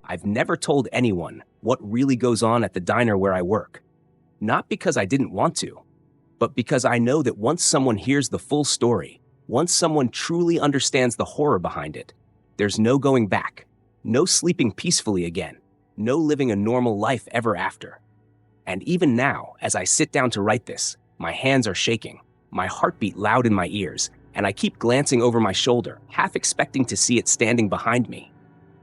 I've never told anyone what really goes on at the diner where I work. Not because I didn't want to, but because I know that once someone hears the full story, once someone truly understands the horror behind it, there's no going back, no sleeping peacefully again, no living a normal life ever after. And even now, as I sit down to write this, my hands are shaking, my heartbeat loud in my ears, and I keep glancing over my shoulder, half expecting to see it standing behind me.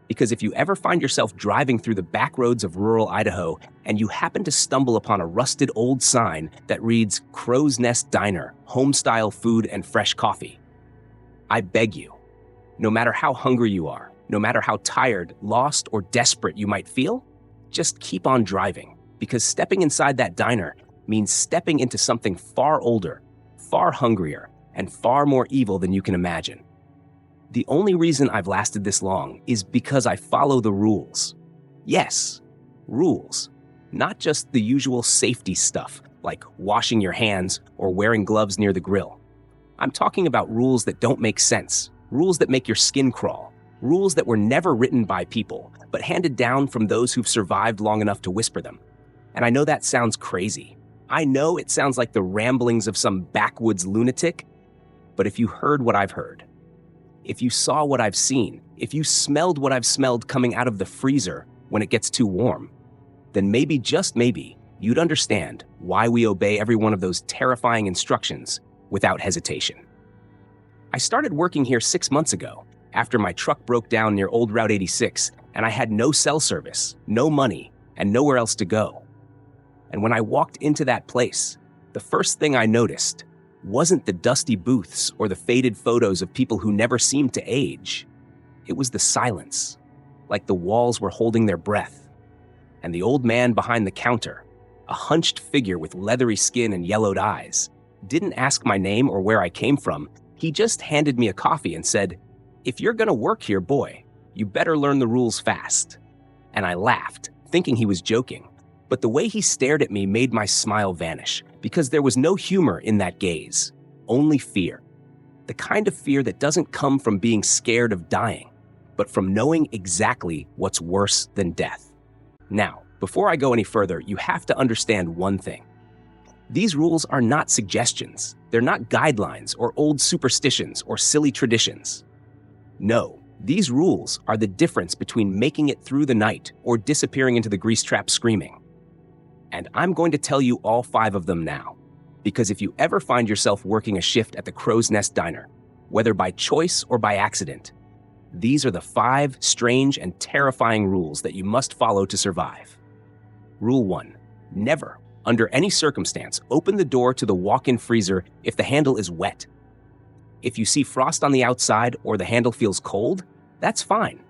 Because if you ever find yourself driving through the back roads of rural Idaho and you happen to stumble upon a rusted old sign that reads Crow's Nest Diner, home-style food and fresh coffee, I beg you, no matter how hungry you are, no matter how tired, lost, or desperate you might feel, just keep on driving, because stepping inside that diner means stepping into something far older, far hungrier, and far more evil than you can imagine. The only reason I've lasted this long is because I follow the rules. Yes, rules. Not just the usual safety stuff, like washing your hands or wearing gloves near the grill. I'm talking about rules that don't make sense, rules that make your skin crawl, rules that were never written by people, but handed down from those who've survived long enough to whisper them. And I know that sounds crazy. I know it sounds like the ramblings of some backwoods lunatic, but if you heard what I've heard, if you saw what I've seen, if you smelled what I've smelled coming out of the freezer when it gets too warm, then maybe, just maybe, you'd understand why we obey every one of those terrifying instructions without hesitation. I started working here 6 months ago after my truck broke down near Old Route 86 and I had no cell service, no money, and nowhere else to go. And when I walked into that place, the first thing I noticed wasn't the dusty booths or the faded photos of people who never seemed to age. It was the silence, like the walls were holding their breath. And the old man behind the counter, a hunched figure with leathery skin and yellowed eyes, didn't ask my name or where I came from. He just handed me a coffee and said, "If you're gonna work here, boy, you better learn the rules fast." And I laughed, thinking he was joking. But the way he stared at me made my smile vanish, because there was no humor in that gaze, only fear. The kind of fear that doesn't come from being scared of dying, but from knowing exactly what's worse than death. Now, before I go any further, you have to understand one thing. These rules are not suggestions. They're not guidelines or old superstitions or silly traditions. No, these rules are the difference between making it through the night or disappearing into the grease trap screaming. And I'm going to tell you all 5 of them now, because if you ever find yourself working a shift at the Crow's Nest Diner, whether by choice or by accident, these are the 5 strange and terrifying rules that you must follow to survive. Rule 1, never, under any circumstance, open the door to the walk-in freezer if the handle is wet. If you see frost on the outside or the handle feels cold, that's fine.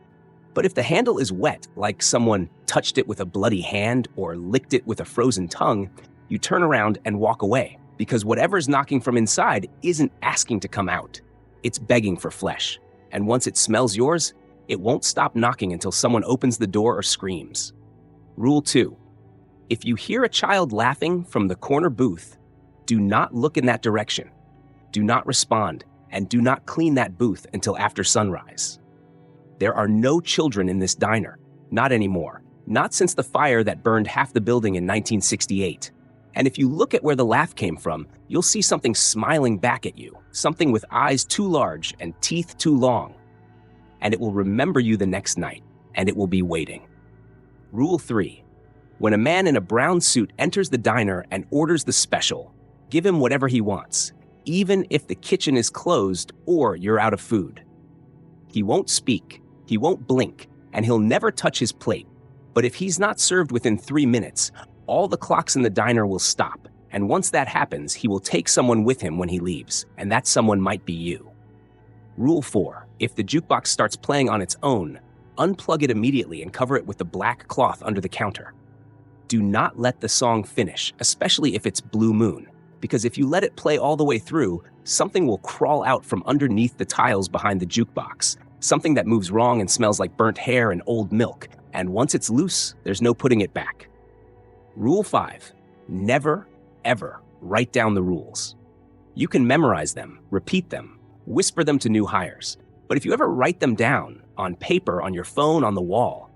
But if the handle is wet, like someone touched it with a bloody hand or licked it with a frozen tongue, you turn around and walk away, because whatever's knocking from inside isn't asking to come out. It's begging for flesh. And once it smells yours, it won't stop knocking until someone opens the door or screams. Rule 2. If you hear a child laughing from the corner booth, do not look in that direction. Do not respond, and do not clean that booth until after sunrise. There are no children in this diner, not anymore, not since the fire that burned half the building in 1968. And if you look at where the laugh came from, you'll see something smiling back at you, something with eyes too large and teeth too long. And it will remember you the next night, and it will be waiting. Rule 3. When a man in a brown suit enters the diner and orders the special, give him whatever he wants, even if the kitchen is closed or you're out of food. He won't speak. He won't blink, and he'll never touch his plate. But if he's not served within 3 minutes, all the clocks in the diner will stop, and once that happens, he will take someone with him when he leaves, and that someone might be you. Rule 4. If the jukebox starts playing on its own, unplug it immediately and cover it with the black cloth under the counter. Do not let the song finish, especially if it's Blue Moon, because if you let it play all the way through, something will crawl out from underneath the tiles behind the jukebox, something that moves wrong and smells like burnt hair and old milk, and once it's loose, there's no putting it back. Rule 5. Never, ever write down the rules. You can memorize them, repeat them, whisper them to new hires, but if you ever write them down, on paper, on your phone, on the wall,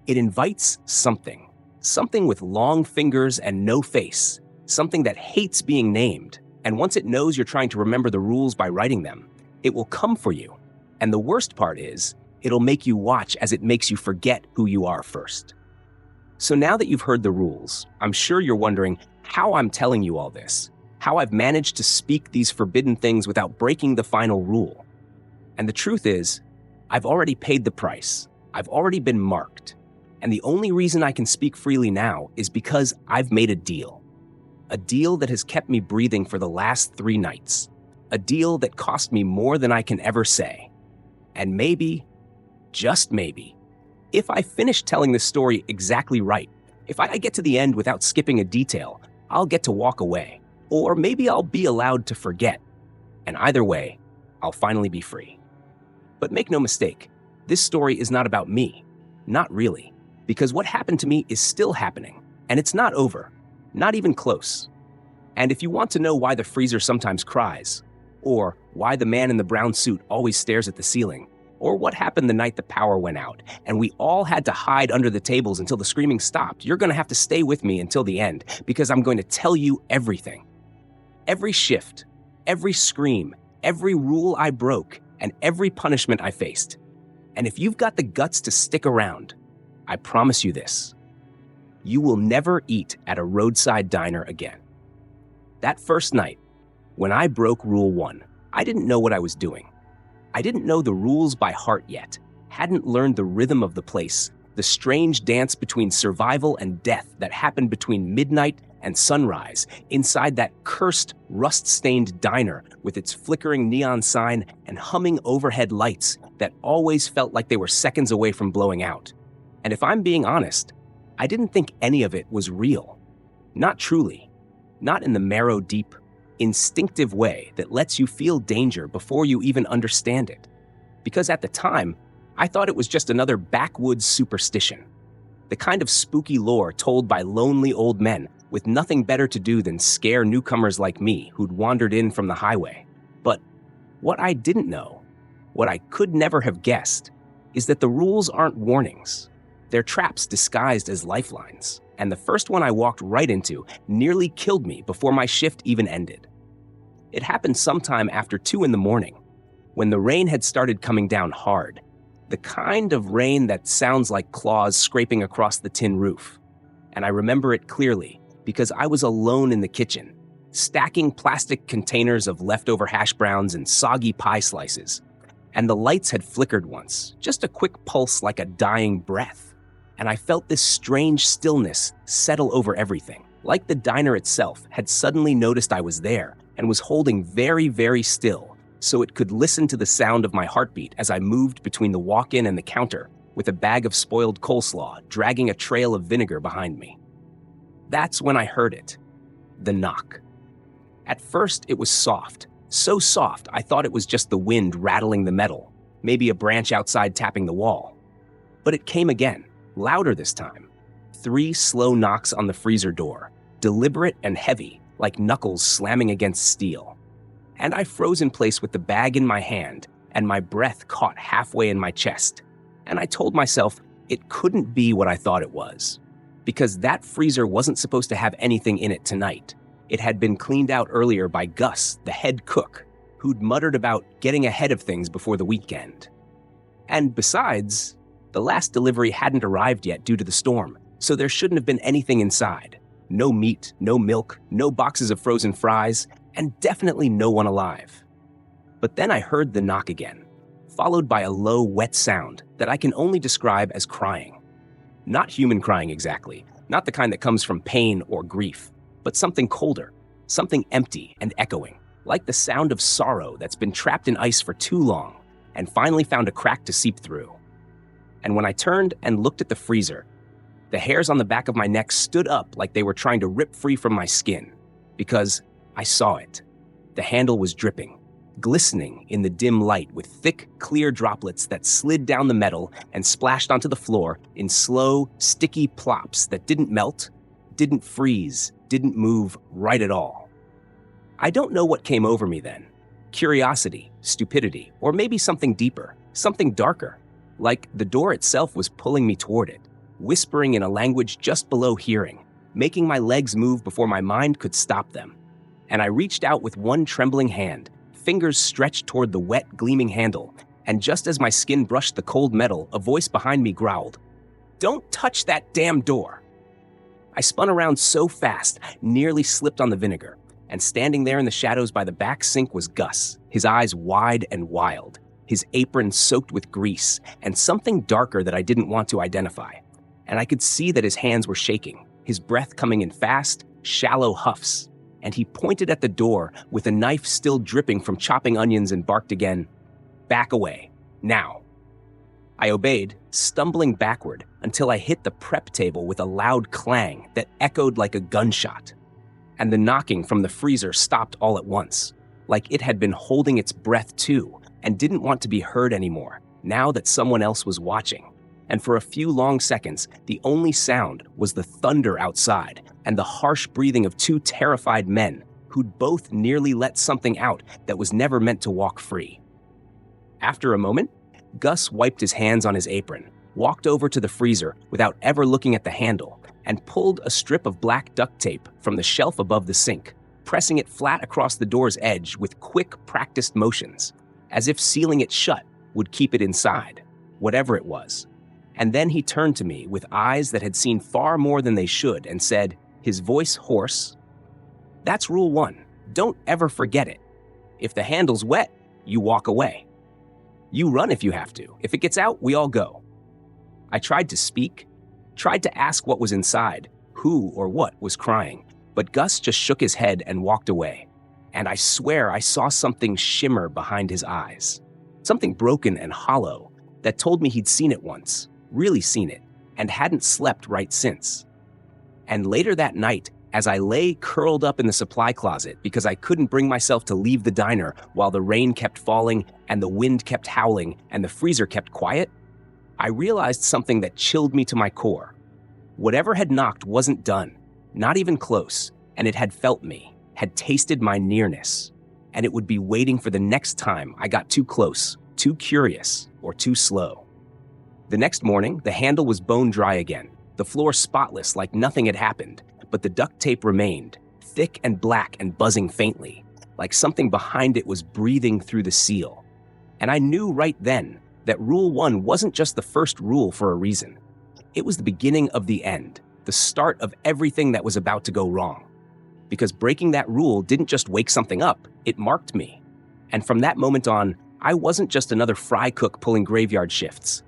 It invites something. Something with long fingers and no face. Something that hates being named. And once it knows you're trying to remember the rules by writing them, it will come for you. And the worst part is, it'll make you watch as it makes you forget who you are first. So now that you've heard the rules, I'm sure you're wondering how I'm telling you all this, how I've managed to speak these forbidden things without breaking the final rule. And the truth is, I've already paid the price. I've already been marked. And the only reason I can speak freely now is because I've made a deal. A deal that has kept me breathing for the last 3 nights. A deal that cost me more than I can ever say. And maybe, just maybe, if I finish telling this story exactly right, if I get to the end without skipping a detail, I'll get to walk away. Or maybe I'll be allowed to forget. And either way, I'll finally be free. But make no mistake, this story is not about me. Not really. Because what happened to me is still happening. And it's not over. Not even close. And if you want to know why the freezer sometimes cries, or why the man in the brown suit always stares at the ceiling, or what happened the night the power went out, and we all had to hide under the tables until the screaming stopped, you're going to have to stay with me until the end, because I'm going to tell you everything. Every shift, every scream, every rule I broke, and every punishment I faced. And if you've got the guts to stick around, I promise you this. You will never eat at a roadside diner again. That first night, when I broke Rule 1, I didn't know what I was doing. I didn't know the rules by heart yet, hadn't learned the rhythm of the place, the strange dance between survival and death that happened between midnight and sunrise inside that cursed, rust-stained diner with its flickering neon sign and humming overhead lights that always felt like they were seconds away from blowing out. And if I'm being honest, I didn't think any of it was real. Not truly. Not in the marrow-deep, instinctive way that lets you feel danger before you even understand it. Because at the time, I thought it was just another backwoods superstition. The kind of spooky lore told by lonely old men with nothing better to do than scare newcomers like me who'd wandered in from the highway. But what I didn't know, what I could never have guessed, is that the rules aren't warnings. They're traps disguised as lifelines. And the first one I walked right into nearly killed me before my shift even ended. It happened sometime after 2 a.m, when the rain had started coming down hard, the kind of rain that sounds like claws scraping across the tin roof. And I remember it clearly because I was alone in the kitchen, stacking plastic containers of leftover hash browns and soggy pie slices. And the lights had flickered once, just a quick pulse like a dying breath. And I felt this strange stillness settle over everything, like the diner itself had suddenly noticed I was there and was holding very, very still so it could listen to the sound of my heartbeat as I moved between the walk-in and the counter with a bag of spoiled coleslaw dragging a trail of vinegar behind me. That's when I heard it, the knock. At first, it was soft, so soft I thought it was just the wind rattling the metal, maybe a branch outside tapping the wall. But it came again. Louder this time. 3 slow knocks on the freezer door, deliberate and heavy, like knuckles slamming against steel. And I froze in place with the bag in my hand, and my breath caught halfway in my chest. And I told myself it couldn't be what I thought it was. Because that freezer wasn't supposed to have anything in it tonight. It had been cleaned out earlier by Gus, the head cook, who'd muttered about getting ahead of things before the weekend. And besides, the last delivery hadn't arrived yet due to the storm, so there shouldn't have been anything inside. No meat, no milk, no boxes of frozen fries, and definitely no one alive. But then I heard the knock again, followed by a low, wet sound that I can only describe as crying. Not human crying exactly, not the kind that comes from pain or grief, but something colder, something empty and echoing, like the sound of sorrow that's been trapped in ice for too long and finally found a crack to seep through. And when I turned and looked at the freezer, the hairs on the back of my neck stood up like they were trying to rip free from my skin, because I saw it. The handle was dripping, glistening in the dim light with thick, clear droplets that slid down the metal and splashed onto the floor in slow, sticky plops that didn't melt, didn't freeze, didn't move right at all. I don't know what came over me then. Curiosity, stupidity, or maybe something deeper, something darker. Like the door itself was pulling me toward it, whispering in a language just below hearing, making my legs move before my mind could stop them. And I reached out with one trembling hand, fingers stretched toward the wet, gleaming handle, and just as my skin brushed the cold metal, a voice behind me growled, "Don't touch that damn door!" I spun around so fast, nearly slipped on the vinegar, and standing there in the shadows by the back sink was Gus, his eyes wide and wild, his apron soaked with grease, and something darker that I didn't want to identify. And I could see that his hands were shaking, his breath coming in fast, shallow huffs, and he pointed at the door with a knife still dripping from chopping onions and barked again, "Back away, now." I obeyed, stumbling backward until I hit the prep table with a loud clang that echoed like a gunshot. And the knocking from the freezer stopped all at once, like it had been holding its breath too and didn't want to be heard anymore, now that someone else was watching. And for a few long seconds, the only sound was the thunder outside and the harsh breathing of two terrified men who'd both nearly let something out that was never meant to walk free. After a moment, Gus wiped his hands on his apron, walked over to the freezer without ever looking at the handle, and pulled a strip of black duct tape from the shelf above the sink, pressing it flat across the door's edge with quick, practiced motions, as if sealing it shut would keep it inside, whatever it was. And then he turned to me with eyes that had seen far more than they should and said, his voice hoarse, "That's rule 1. Don't ever forget it. If the handle's wet, you walk away. You run if you have to. If it gets out, we all go." I tried to speak, tried to ask what was inside, who or what was crying, but Gus just shook his head and walked away. And I swear I saw something shimmer behind his eyes, something broken and hollow that told me he'd seen it once, really seen it, and hadn't slept right since. And later that night, as I lay curled up in the supply closet because I couldn't bring myself to leave the diner while the rain kept falling and the wind kept howling and the freezer kept quiet, I realized something that chilled me to my core. Whatever had knocked wasn't done, not even close, and it had felt me, had tasted my nearness, and it would be waiting for the next time I got too close, too curious, or too slow. The next morning, the handle was bone dry again, the floor spotless like nothing had happened, but the duct tape remained, thick and black and buzzing faintly, like something behind it was breathing through the seal. And I knew right then that Rule 1 wasn't just the first rule for a reason. It was the beginning of the end, the start of everything that was about to go wrong. Because breaking that rule didn't just wake something up, it marked me. And from that moment on, I wasn't just another fry cook pulling graveyard shifts.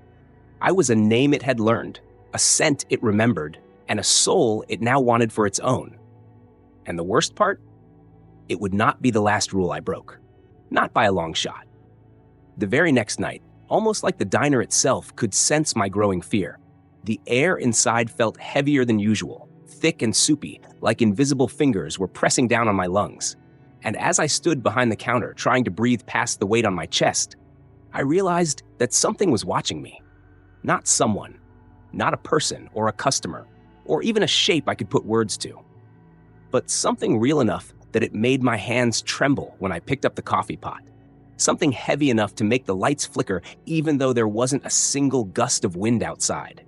I was a name it had learned, a scent it remembered, and a soul it now wanted for its own. And the worst part? It would not be the last rule I broke. Not by a long shot. The very next night, almost like the diner itself could sense my growing fear, the air inside felt heavier than usual, thick and soupy, like invisible fingers were pressing down on my lungs. And as I stood behind the counter trying to breathe past the weight on my chest, I realized that something was watching me. Not someone, not a person or a customer, or even a shape I could put words to, but something real enough that it made my hands tremble when I picked up the coffee pot. Something heavy enough to make the lights flicker even though there wasn't a single gust of wind outside.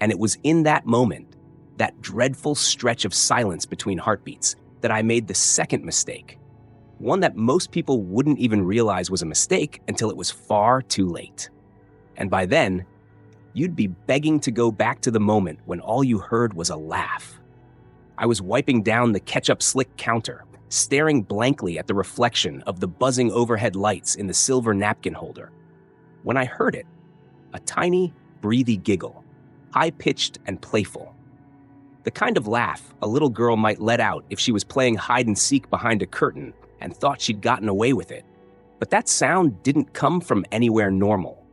And it was in that moment, that dreadful stretch of silence between heartbeats, that I made the second mistake. One that most people wouldn't even realize was a mistake until it was far too late. And by then, you'd be begging to go back to the moment when all you heard was a laugh. I was wiping down the ketchup slick counter, staring blankly at the reflection of the buzzing overhead lights in the silver napkin holder, when I heard it, a tiny, breathy giggle, high-pitched and playful. The kind of laugh a little girl might let out if she was playing hide-and-seek behind a curtain and thought she'd gotten away with it. But that sound didn't come from anywhere normal.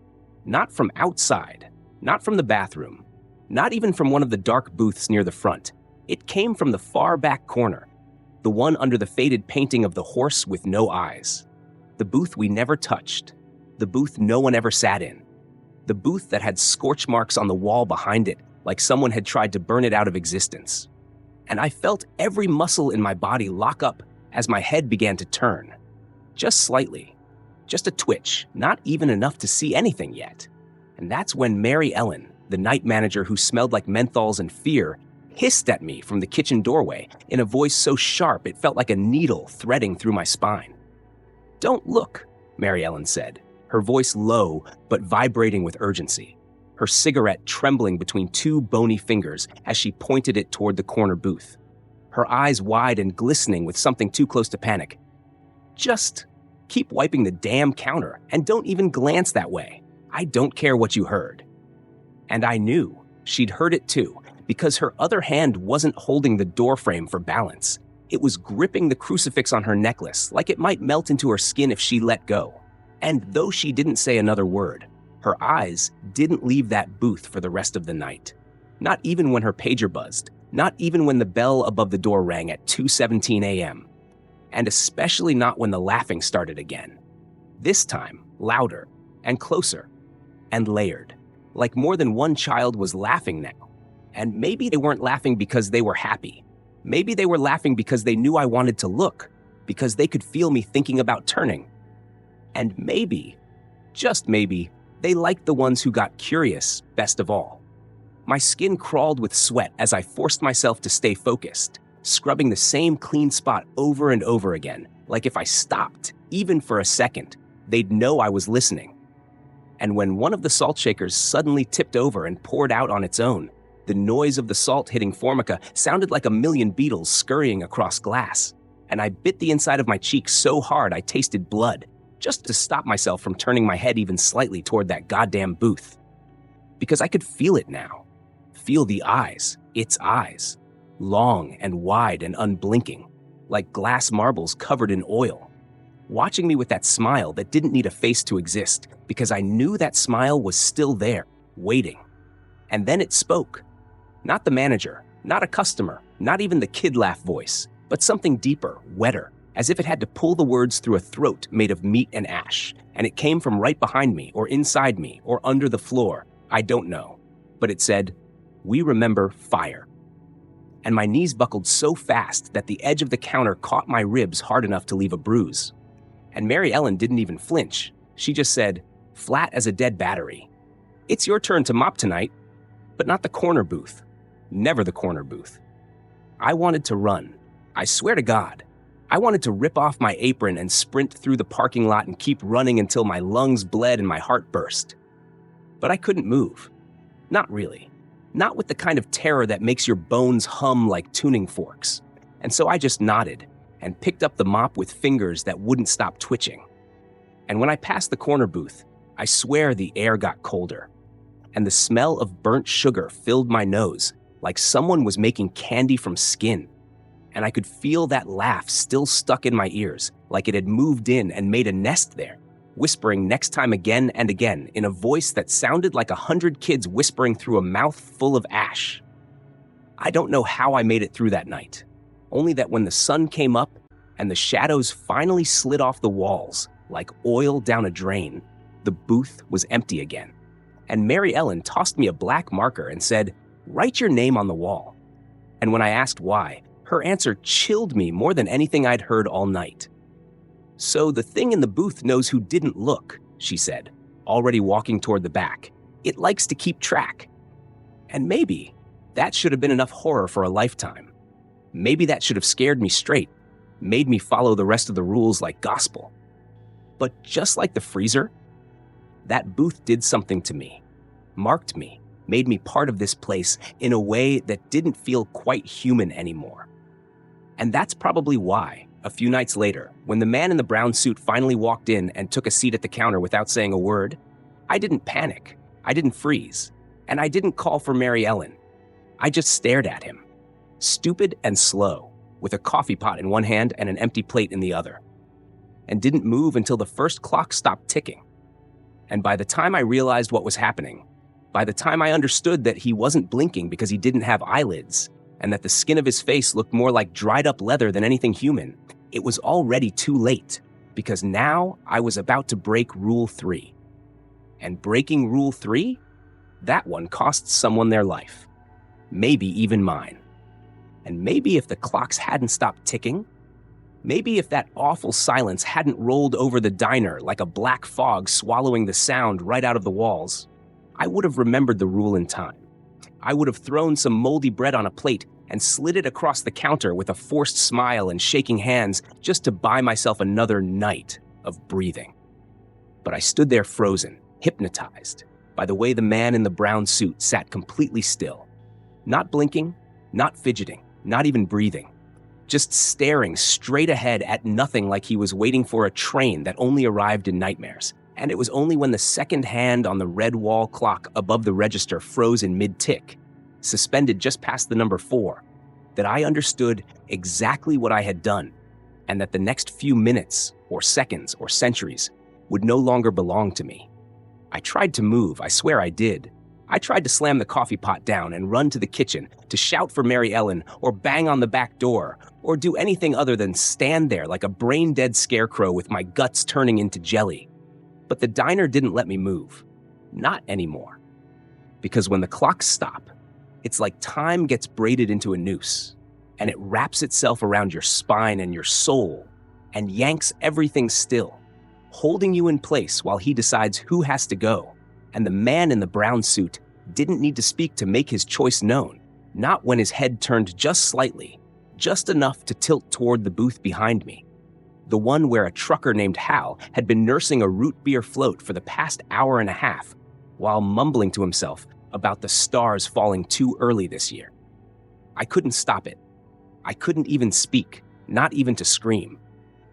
Not from outside, not from the bathroom, not even from one of the dark booths near the front. It came from the far back corner, the one under the faded painting of the horse with no eyes. The booth we never touched, the booth no one ever sat in, the booth that had scorch marks on the wall behind it like someone had tried to burn it out of existence. And I felt every muscle in my body lock up as my head began to turn. Just slightly, just a twitch, not even enough to see anything yet. And that's when Mary Ellen, the night manager who smelled like menthols and fear, hissed at me from the kitchen doorway in a voice so sharp it felt like a needle threading through my spine. "Don't look," Mary Ellen said, her voice low but vibrating with urgency, her cigarette trembling between two bony fingers as she pointed it toward the corner booth, her eyes wide and glistening with something too close to panic. "Just keep wiping the damn counter and don't even glance that way. I don't care what you heard." And I knew she'd heard it too, because her other hand wasn't holding the doorframe for balance. It was gripping the crucifix on her necklace like it might melt into her skin if she let go. And though she didn't say another word, her eyes didn't leave that booth for the rest of the night. Not even when her pager buzzed, not even when the bell above the door rang at 2:17 a.m., and especially not when the laughing started again. This time, louder and closer and layered, like more than one child was laughing now. And maybe they weren't laughing because they were happy. Maybe they were laughing because they knew I wanted to look, because they could feel me thinking about turning. And maybe, just maybe, they liked the ones who got curious best of all. My skin crawled with sweat as I forced myself to stay focused, scrubbing the same clean spot over and over again, like if I stopped, even for a second, they'd know I was listening. And when one of the salt shakers suddenly tipped over and poured out on its own, the noise of the salt hitting Formica sounded like a million beetles scurrying across glass, and I bit the inside of my cheek so hard I tasted blood, just to stop myself from turning my head even slightly toward that goddamn booth. Because I could feel it now. Feel the eyes, its eyes, long and wide and unblinking, like glass marbles covered in oil, watching me with that smile that didn't need a face to exist, because I knew that smile was still there, waiting. And then it spoke. Not the manager, not a customer, not even the kid laugh voice, but something deeper, wetter, as if it had to pull the words through a throat made of meat and ash, and it came from right behind me, or inside me, or under the floor. I don't know. But it said, "We remember fire." And my knees buckled so fast that the edge of the counter caught my ribs hard enough to leave a bruise. And Mary Ellen didn't even flinch. She just said, flat as a dead battery, "It's your turn to mop tonight." But not the corner booth. Never the corner booth. I wanted to run. I swear to God. I wanted to rip off my apron and sprint through the parking lot and keep running until my lungs bled and my heart burst. But I couldn't move. Not really. Not with the kind of terror that makes your bones hum like tuning forks. And so I just nodded and picked up the mop with fingers that wouldn't stop twitching. And when I passed the corner booth, I swear the air got colder, and the smell of burnt sugar filled my nose like someone was making candy from skin. And I could feel that laugh still stuck in my ears, like it had moved in and made a nest there, whispering next time again and again in a voice that sounded like 100 kids whispering through a mouth full of ash. I don't know how I made it through that night, only that when the sun came up and the shadows finally slid off the walls like oil down a drain, the booth was empty again. And Mary Ellen tossed me a black marker and said, "Write your name on the wall." And when I asked why, her answer chilled me more than anything I'd heard all night. "So the thing in the booth knows who didn't look," she said, already walking toward the back. "It likes to keep track." And maybe that should have been enough horror for a lifetime. Maybe that should have scared me straight, made me follow the rest of the rules like gospel. But just like the freezer, that booth did something to me, marked me, made me part of this place in a way that didn't feel quite human anymore. And that's probably why, a few nights later, when the man in the brown suit finally walked in and took a seat at the counter without saying a word, I didn't panic, I didn't freeze, and I didn't call for Mary Ellen. I just stared at him, stupid and slow, with a coffee pot in one hand and an empty plate in the other, and didn't move until the first clock stopped ticking. And by the time I realized what was happening, by the time I understood that he wasn't blinking because he didn't have eyelids, and that the skin of his face looked more like dried up leather than anything human, it was already too late, because now I was about to break Rule 3. And breaking Rule 3? That one cost someone their life. Maybe even mine. And maybe if the clocks hadn't stopped ticking, maybe if that awful silence hadn't rolled over the diner like a black fog swallowing the sound right out of the walls, I would have remembered the rule in time. I would have thrown some moldy bread on a plate and slid it across the counter with a forced smile and shaking hands just to buy myself another night of breathing. But I stood there frozen, hypnotized by the way the man in the brown suit sat completely still, not blinking, not fidgeting, not even breathing, just staring straight ahead at nothing like he was waiting for a train that only arrived in nightmares. And it was only when the second hand on the red wall clock above the register froze in mid-tick, suspended just past the number 4, that I understood exactly what I had done, and that the next few minutes or seconds or centuries would no longer belong to me. I tried to move, I swear I did. I tried to slam the coffee pot down and run to the kitchen to shout for Mary Ellen or bang on the back door or do anything other than stand there like a brain-dead scarecrow with my guts turning into jelly. But the diner didn't let me move. Not anymore. Because when the clocks stop, it's like time gets braided into a noose, and it wraps itself around your spine and your soul and yanks everything still, holding you in place while he decides who has to go. And the man in the brown suit didn't need to speak to make his choice known, not when his head turned just slightly, just enough to tilt toward the booth behind me. The one where a trucker named Hal had been nursing a root beer float for the past hour and a half, while mumbling to himself about the stars falling too early this year. I couldn't stop it. I couldn't even speak, not even to scream.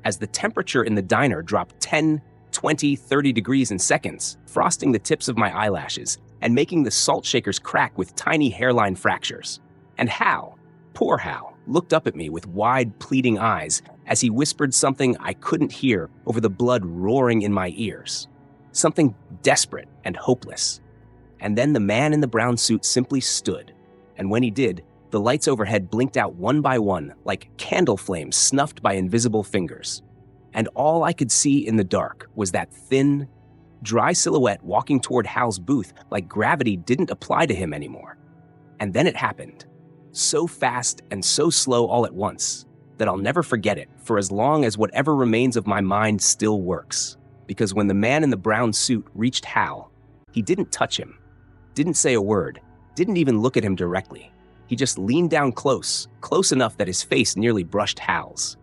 As the temperature in the diner dropped 10, 20, 30 degrees in seconds, frosting the tips of my eyelashes and making the salt shakers crack with tiny hairline fractures. And Hal, poor Hal, looked up at me with wide, pleading eyes as he whispered something I couldn't hear over the blood roaring in my ears. Something desperate and hopeless. And then the man in the brown suit simply stood, and when he did, the lights overhead blinked out one by one like candle flames snuffed by invisible fingers. And all I could see in the dark was that thin, dry silhouette walking toward Hal's booth like gravity didn't apply to him anymore. And then it happened, so fast and so slow all at once, that I'll never forget it for as long as whatever remains of my mind still works. Because when the man in the brown suit reached Hal, he didn't touch him, didn't say a word, didn't even look at him directly. He just leaned down close enough that his face nearly brushed Hal's.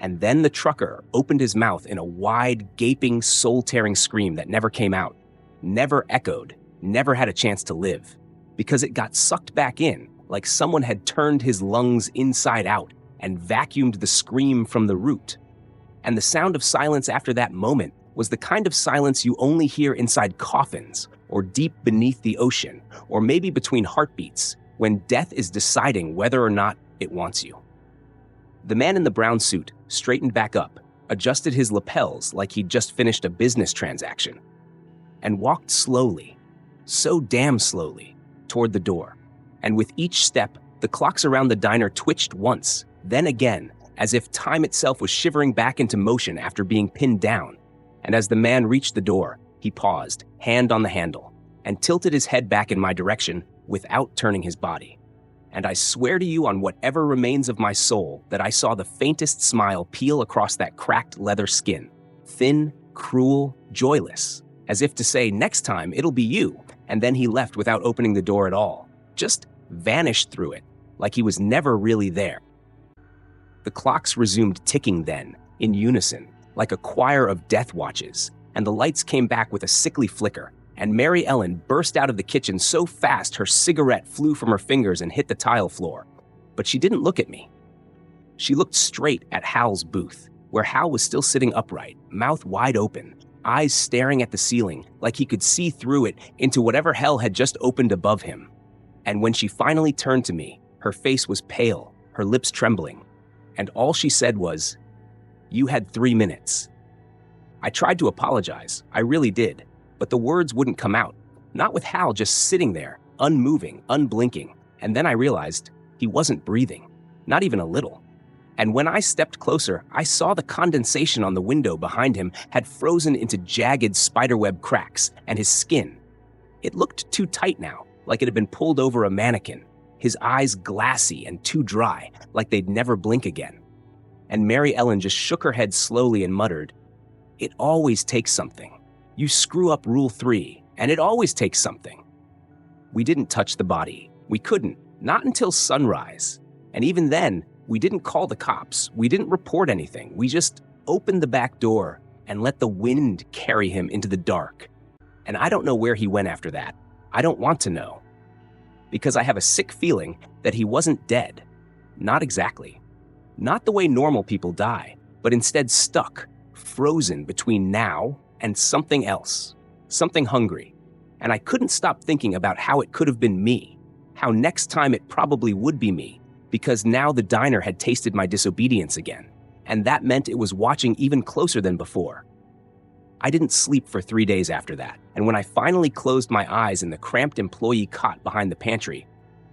And then the trucker opened his mouth in a wide, gaping, soul-tearing scream that never came out, never echoed, never had a chance to live, because it got sucked back in like someone had turned his lungs inside out and vacuumed the scream from the root. And the sound of silence after that moment was the kind of silence you only hear inside coffins or deep beneath the ocean, or maybe between heartbeats, when death is deciding whether or not it wants you. The man in the brown suit straightened back up, adjusted his lapels like he'd just finished a business transaction, and walked slowly, so damn slowly, toward the door. And with each step, the clocks around the diner twitched once, then again, as if time itself was shivering back into motion after being pinned down. And as the man reached the door, he paused, hand on the handle, and tilted his head back in my direction without turning his body. And I swear to you on whatever remains of my soul that I saw the faintest smile peel across that cracked leather skin, thin, cruel, joyless, as if to say, next time it'll be you. And then he left without opening the door at all, just vanished through it, like he was never really there. The clocks resumed ticking then, in unison, like a choir of death watches, and the lights came back with a sickly flicker, and Mary Ellen burst out of the kitchen so fast her cigarette flew from her fingers and hit the tile floor. But she didn't look at me. She looked straight at Hal's booth, where Hal was still sitting upright, mouth wide open, eyes staring at the ceiling like he could see through it into whatever hell had just opened above him. And when she finally turned to me, her face was pale, her lips trembling, and all she said was, "You had 3 minutes." I tried to apologize, I really did, but the words wouldn't come out, not with Hal just sitting there, unmoving, unblinking, and then I realized he wasn't breathing, not even a little. And when I stepped closer, I saw the condensation on the window behind him had frozen into jagged spiderweb cracks, and his skin. It looked too tight now, like it had been pulled over a mannequin, his eyes glassy and too dry, like they'd never blink again. And Mary Ellen just shook her head slowly and muttered, "It always takes something. You screw up Rule 3, And it always takes something. We didn't touch the body. We couldn't, not until sunrise. And even then, we didn't call the cops. We didn't report anything. We just opened the back door and let the wind carry him into the dark. And I don't know where he went after that. I don't want to know. Because I have a sick feeling that he wasn't dead. Not exactly. Not the way normal people die, but instead stuck, frozen between now and something else, something hungry. And I couldn't stop thinking about how it could have been me, how next time it probably would be me, because now the diner had tasted my disobedience again, and that meant it was watching even closer than before. I didn't sleep for 3 days after that, and when I finally closed my eyes in the cramped employee cot behind the pantry,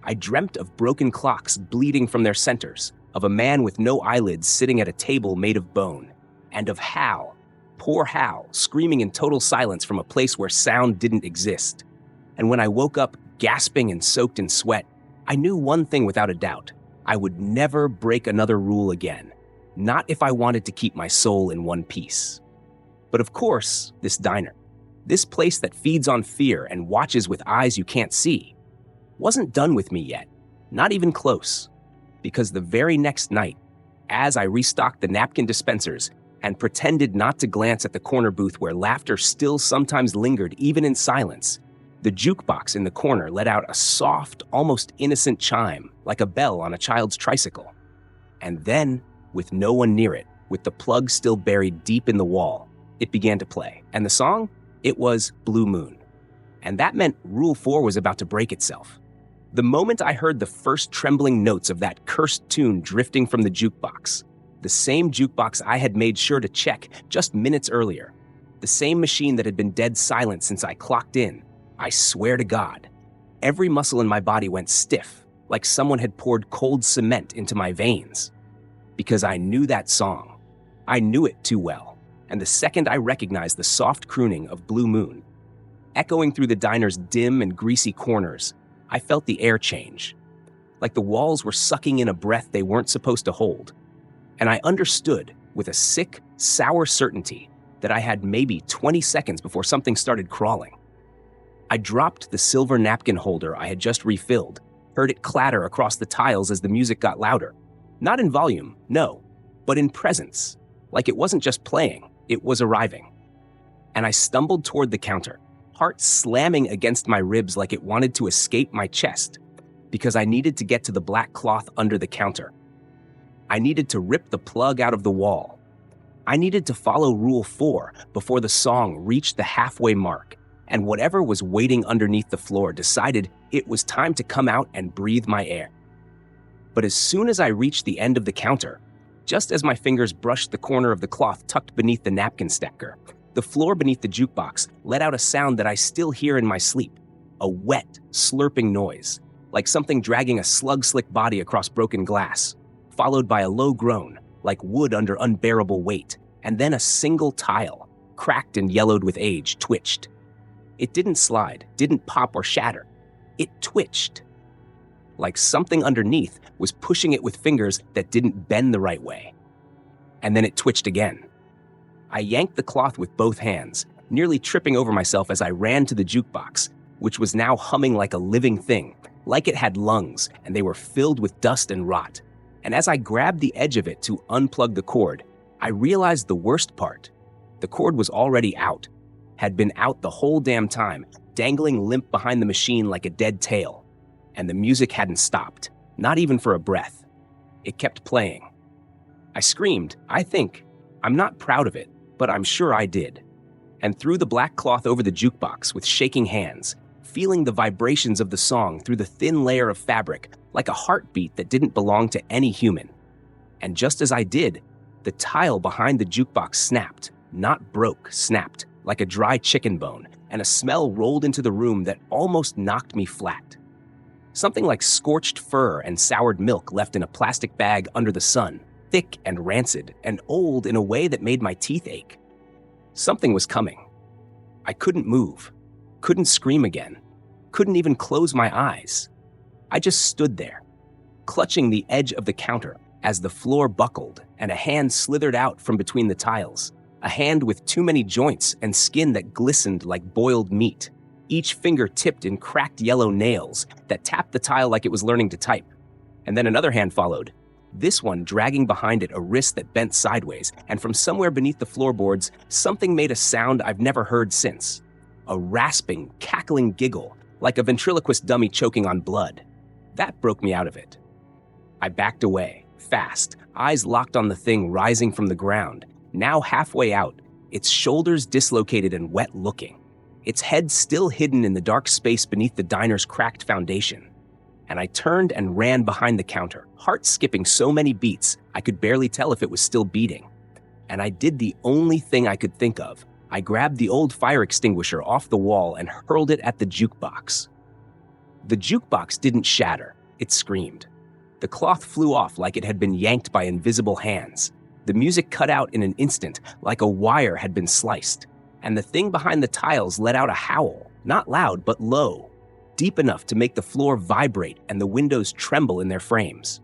I dreamt of broken clocks bleeding from their centers, of a man with no eyelids sitting at a table made of bone, and of Hal, poor Hal, screaming in total silence from a place where sound didn't exist. And when I woke up, gasping and soaked in sweat, I knew one thing without a doubt. I would never break another rule again, not if I wanted to keep my soul in one piece. But of course, this diner, this place that feeds on fear and watches with eyes you can't see, wasn't done with me yet, not even close. Because the very next night, as I restocked the napkin dispensers and pretended not to glance at the corner booth where laughter still sometimes lingered even in silence, the jukebox in the corner let out a soft, almost innocent chime, like a bell on a child's tricycle. And then, with no one near it, with the plug still buried deep in the wall, it began to play. And the song? It was Blue Moon. And that meant Rule 4 was about to break itself. The moment I heard the first trembling notes of that cursed tune drifting from the jukebox, the same jukebox I had made sure to check just minutes earlier, the same machine that had been dead silent since I clocked in, I swear to God, every muscle in my body went stiff, like someone had poured cold cement into my veins. Because I knew that song. I knew it too well. And the second I recognized the soft crooning of Blue Moon, echoing through the diner's dim and greasy corners, I felt the air change, like the walls were sucking in a breath they weren't supposed to hold. And I understood, with a sick, sour certainty, that I had maybe 20 seconds before something started crawling. I dropped the silver napkin holder I had just refilled, heard it clatter across the tiles as the music got louder. Not in volume, no, but in presence, like it wasn't just playing, it was arriving. And I stumbled toward the counter, heart slamming against my ribs like it wanted to escape my chest, because I needed to get to the black cloth under the counter. I needed to rip the plug out of the wall. I needed to follow Rule 4 before the song reached the halfway mark, and whatever was waiting underneath the floor decided it was time to come out and breathe my air. But as soon as I reached the end of the counter, just as my fingers brushed the corner of the cloth tucked beneath the napkin stacker, the floor beneath the jukebox let out a sound that I still hear in my sleep, a wet, slurping noise, like something dragging a slug-slick body across broken glass, followed by a low groan, like wood under unbearable weight, and then a single tile, cracked and yellowed with age, twitched. It didn't slide, didn't pop or shatter. It twitched, like something underneath was pushing it with fingers that didn't bend the right way. And then it twitched again. I yanked the cloth with both hands, nearly tripping over myself as I ran to the jukebox, which was now humming like a living thing, like it had lungs, and they were filled with dust and rot. And as I grabbed the edge of it to unplug the cord, I realized the worst part. The cord was already out, had been out the whole damn time, dangling limp behind the machine like a dead tail. And the music hadn't stopped, not even for a breath. It kept playing. I screamed, I think. I'm not proud of it, but I'm sure I did. And threw the black cloth over the jukebox with shaking hands, feeling the vibrations of the song through the thin layer of fabric, like a heartbeat that didn't belong to any human. And just as I did, the tile behind the jukebox snapped, not broke, snapped, like a dry chicken bone, and a smell rolled into the room that almost knocked me flat. Something like scorched fur and soured milk left in a plastic bag under the sun, thick and rancid and old in a way that made my teeth ache. Something was coming. I couldn't move, couldn't scream again, couldn't even close my eyes. I just stood there, clutching the edge of the counter as the floor buckled and a hand slithered out from between the tiles, a hand with too many joints and skin that glistened like boiled meat. each finger tipped in cracked yellow nails that tapped the tile like it was learning to type. And then another hand followed, this one dragging behind it a wrist that bent sideways, and from somewhere beneath the floorboards, something made a sound I've never heard since. A rasping, cackling giggle, like a ventriloquist dummy choking on blood. That broke me out of it. I backed away, fast, eyes locked on the thing rising from the ground, now halfway out, its shoulders dislocated and wet-looking, its head still hidden in the dark space beneath the diner's cracked foundation. And I turned and ran behind the counter, heart skipping so many beats I could barely tell if it was still beating. And I did the only thing I could think of. I grabbed the old fire extinguisher off the wall and hurled it at the jukebox. The jukebox didn't shatter, it screamed. The cloth flew off like it had been yanked by invisible hands. The music cut out in an instant, like a wire had been sliced. And the thing behind the tiles let out a howl, not loud but low, deep enough to make the floor vibrate and the windows tremble in their frames.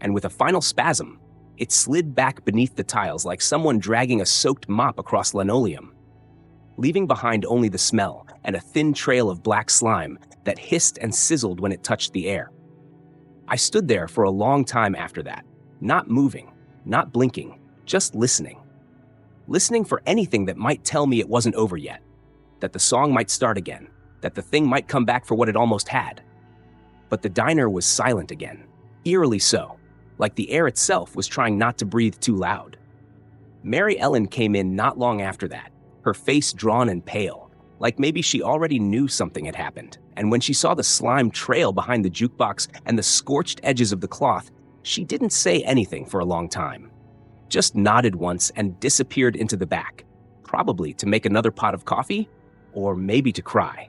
And with a final spasm, it slid back beneath the tiles like someone dragging a soaked mop across linoleum, leaving behind only the smell and a thin trail of black slime that hissed and sizzled when it touched the air. I stood there for a long time after that, not moving, not blinking, just listening. Listening for anything that might tell me it wasn't over yet, that the song might start again, that the thing might come back for what it almost had. But the diner was silent again, eerily so, like the air itself was trying not to breathe too loud. Mary Ellen came in not long after that, her face drawn and pale, like maybe she already knew something had happened. And when she saw the slime trail behind the jukebox and the scorched edges of the cloth, she didn't say anything for a long time. Just nodded once and disappeared into the back, probably to make another pot of coffee, or maybe to cry,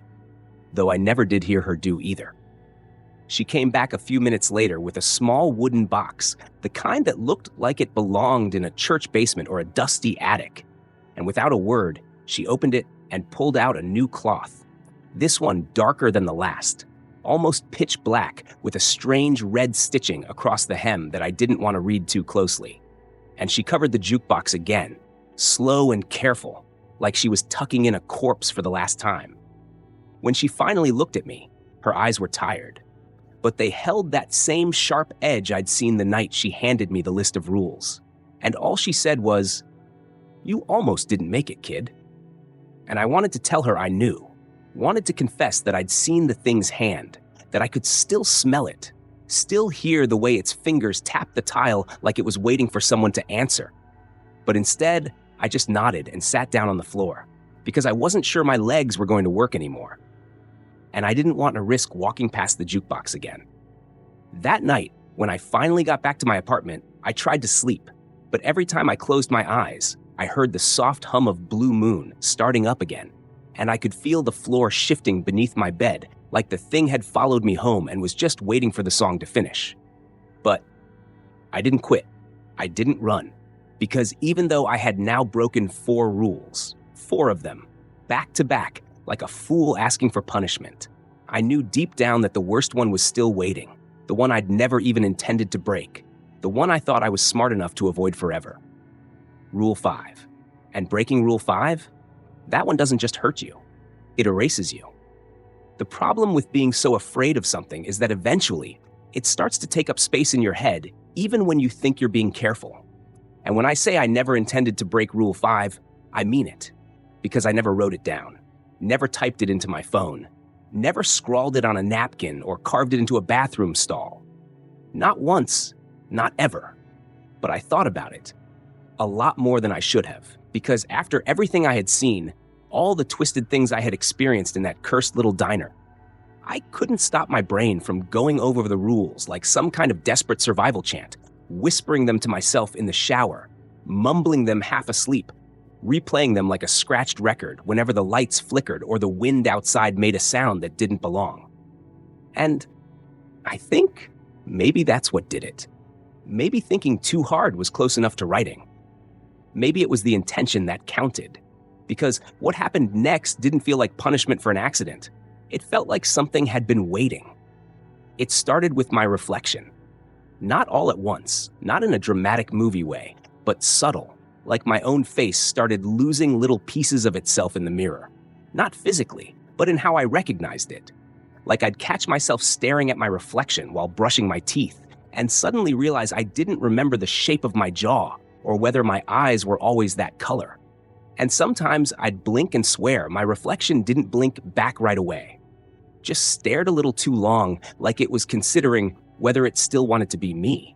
though I never did hear her do either. She came back a few minutes later with a small wooden box, the kind that looked like it belonged in a church basement or a dusty attic. And without a word, she opened it and pulled out a new cloth. This one darker than the last, almost pitch black with a strange red stitching across the hem that I didn't want to read too closely. And she covered the jukebox again, slow and careful, like she was tucking in a corpse for the last time. When she finally looked at me, her eyes were tired, but they held that same sharp edge I'd seen the night she handed me the list of rules. And all she said was, "You almost didn't make it, kid." And I wanted to tell her I knew, wanted to confess that I'd seen the thing's hand, that I could still smell it, still hear the way its fingers tapped the tile like it was waiting for someone to answer. But instead, I just nodded and sat down on the floor, because I wasn't sure my legs were going to work anymore. And I didn't want to risk walking past the jukebox again. That night, when I finally got back to my apartment, I tried to sleep, but every time I closed my eyes, I heard the soft hum of Blue Moon starting up again, and I could feel the floor shifting beneath my bed like the thing had followed me home and was just waiting for the song to finish. But I didn't quit. I didn't run, because even though I had now broken 4 rules, 4 of them, back to back, like a fool asking for punishment, I knew deep down that the worst one was still waiting, the one I'd never even intended to break, the one I thought I was smart enough to avoid forever. Rule 5. And breaking Rule 5? That one doesn't just hurt you. It erases you. The problem with being so afraid of something is that eventually, it starts to take up space in your head, even when you think you're being careful. And when I say I never intended to break Rule 5, I mean it. Because I never wrote it down, never typed it into my phone, never scrawled it on a napkin or carved it into a bathroom stall. Not once, not ever. But I thought about it. A lot more than I should have, because after everything I had seen, all the twisted things I had experienced in that cursed little diner, I couldn't stop my brain from going over the rules like some kind of desperate survival chant, whispering them to myself in the shower, mumbling them half asleep, replaying them like a scratched record whenever the lights flickered or the wind outside made a sound that didn't belong. And I think maybe that's what did it. Maybe thinking too hard was close enough to writing. Maybe it was the intention that counted, because what happened next didn't feel like punishment for an accident. It felt like something had been waiting. It started with my reflection. Not all at once, not in a dramatic movie way, but subtle, like my own face started losing little pieces of itself in the mirror. Not physically, but in how I recognized it. Like I'd catch myself staring at my reflection while brushing my teeth, and suddenly realize I didn't remember the shape of my jaw or whether my eyes were always that color. And sometimes I'd blink and swear my reflection didn't blink back right away. Just stared a little too long, like it was considering whether it still wanted to be me.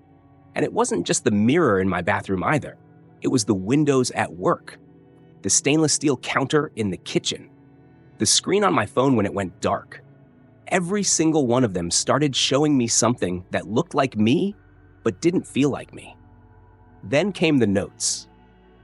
And it wasn't just the mirror in my bathroom either. It was the windows at work, the stainless steel counter in the kitchen, the screen on my phone when it went dark. Every single one of them started showing me something that looked like me, but didn't feel like me. Then came the notes.